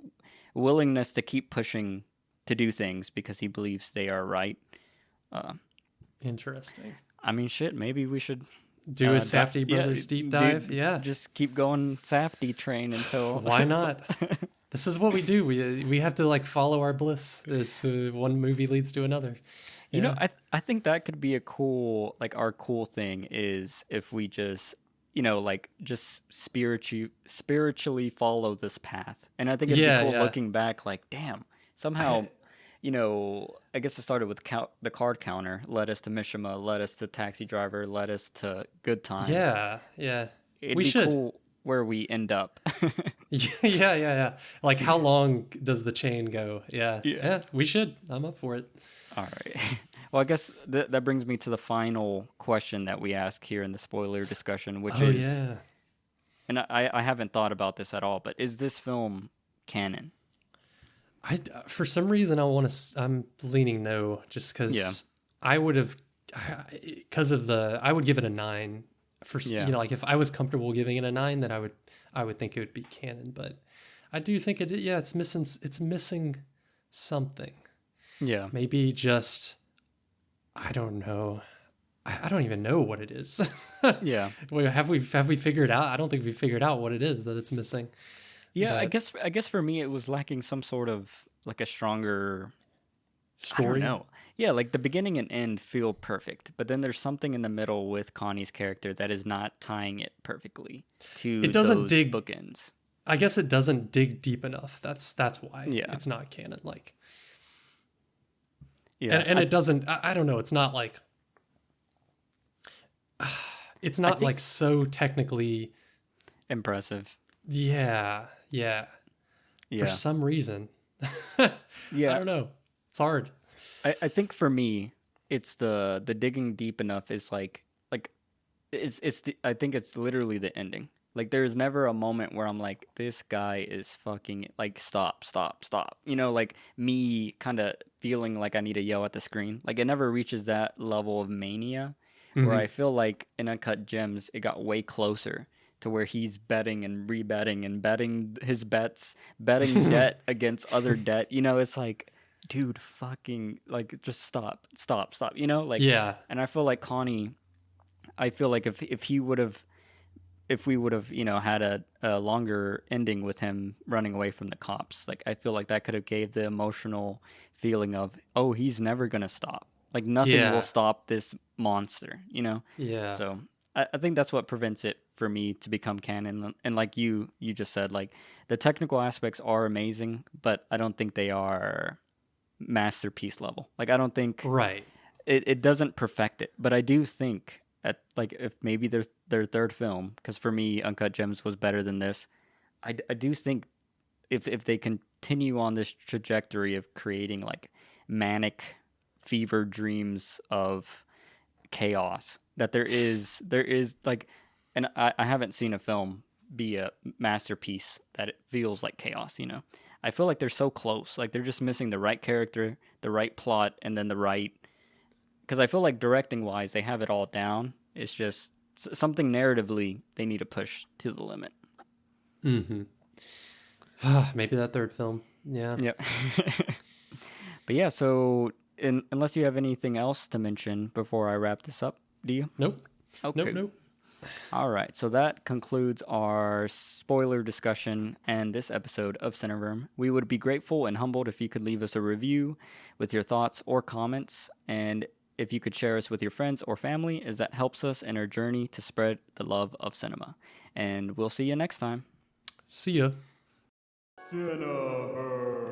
willingness to keep pushing to do things because he believes they are right. Uh, Interesting. I mean, shit. Maybe we should Do a Safdie Brothers deep dive. Yeah, just keep going Safdie train until why not? This is what we do. We have to like follow our bliss. As one movie leads to another. Yeah. I think that could be a cool, like, our cool thing is if we just like just spiritually follow this path. And I think it'd be cool Yeah. looking back, like, damn, somehow I guess it started with the card counter, led us to Mishima, led us to Taxi Driver, led us to Good Time. Yeah. It'd We be should. cool where we end up. Yeah. Like, how long does the chain go? Yeah. Yeah. Yeah, we should. I'm up for it. All right. Well, I guess that brings me to the final question that we ask here in the spoiler discussion, which is, yeah. and I haven't thought about this at all, but is this film canon? For some reason, I'm leaning no, just because Yeah. I would have, because of I would give it a 9. Yeah. Like if I was comfortable giving it a 9, then I would think it would be canon. But I do think it's missing something. Yeah. Maybe just, I don't know. I don't even know what it is. Yeah. Have we figured out? I don't think we figured out what it is that it's missing. Yeah, But I guess for me it was lacking some sort of like a stronger I don't story. know. Yeah, like the beginning and end feel perfect, but then there's something in the middle with Connie's character that is not tying it perfectly to It doesn't those dig- bookends. I guess it doesn't dig deep enough. That's why Yeah. it's not canon. Like, Yeah. and it doesn't. I don't know. It's not like. It's not think- like so technically. impressive. Yeah. Yeah. For some reason. Yeah. I don't know. It's hard. I think for me, it's the digging deep enough is like I think it's literally the ending. Like there's never a moment where I'm like, this guy is fucking like stop. Like me kind of feeling like I need to yell at the screen. Like it never reaches that level of mania where I feel like in Uncut Gems it got way closer to where he's betting and rebetting and betting his bets, betting debt against other debt. It's like, dude, fucking, like, just stop. Like, Yeah. And I feel like Connie, if we would have, had a longer ending with him running away from the cops, like, I feel like that could have gave the emotional feeling of, oh, he's never going to stop. Like, nothing will stop this monster, Yeah. So I think that's what prevents it for me to become canon. And like you just said, like the technical aspects are amazing, but I don't think they are masterpiece level. Like I don't think Right. it doesn't perfect it, but I do think at like if maybe their third film, because for me Uncut Gems was better than this. I do think if they continue on this trajectory of creating like manic fever dreams of chaos. That there is like, and I haven't seen a film be a masterpiece that it feels like chaos, you know. I feel like they're so close. Like they're just missing the right character, the right plot, and then the right, because I feel like directing wise they have it all down. It's just something narratively they need to push to the limit. Mm-hmm. Maybe that third film. Yeah. Yep. But yeah, so unless you have anything else to mention before I wrap this up, do you? Nope. Okay. Nope. All right, so that concludes our spoiler discussion and this episode of Cineverm. We would be grateful and humbled if you could leave us a review with your thoughts or comments, and if you could share us with your friends or family, as that helps us in our journey to spread the love of cinema. And we'll see you next time. See ya. Cineverm.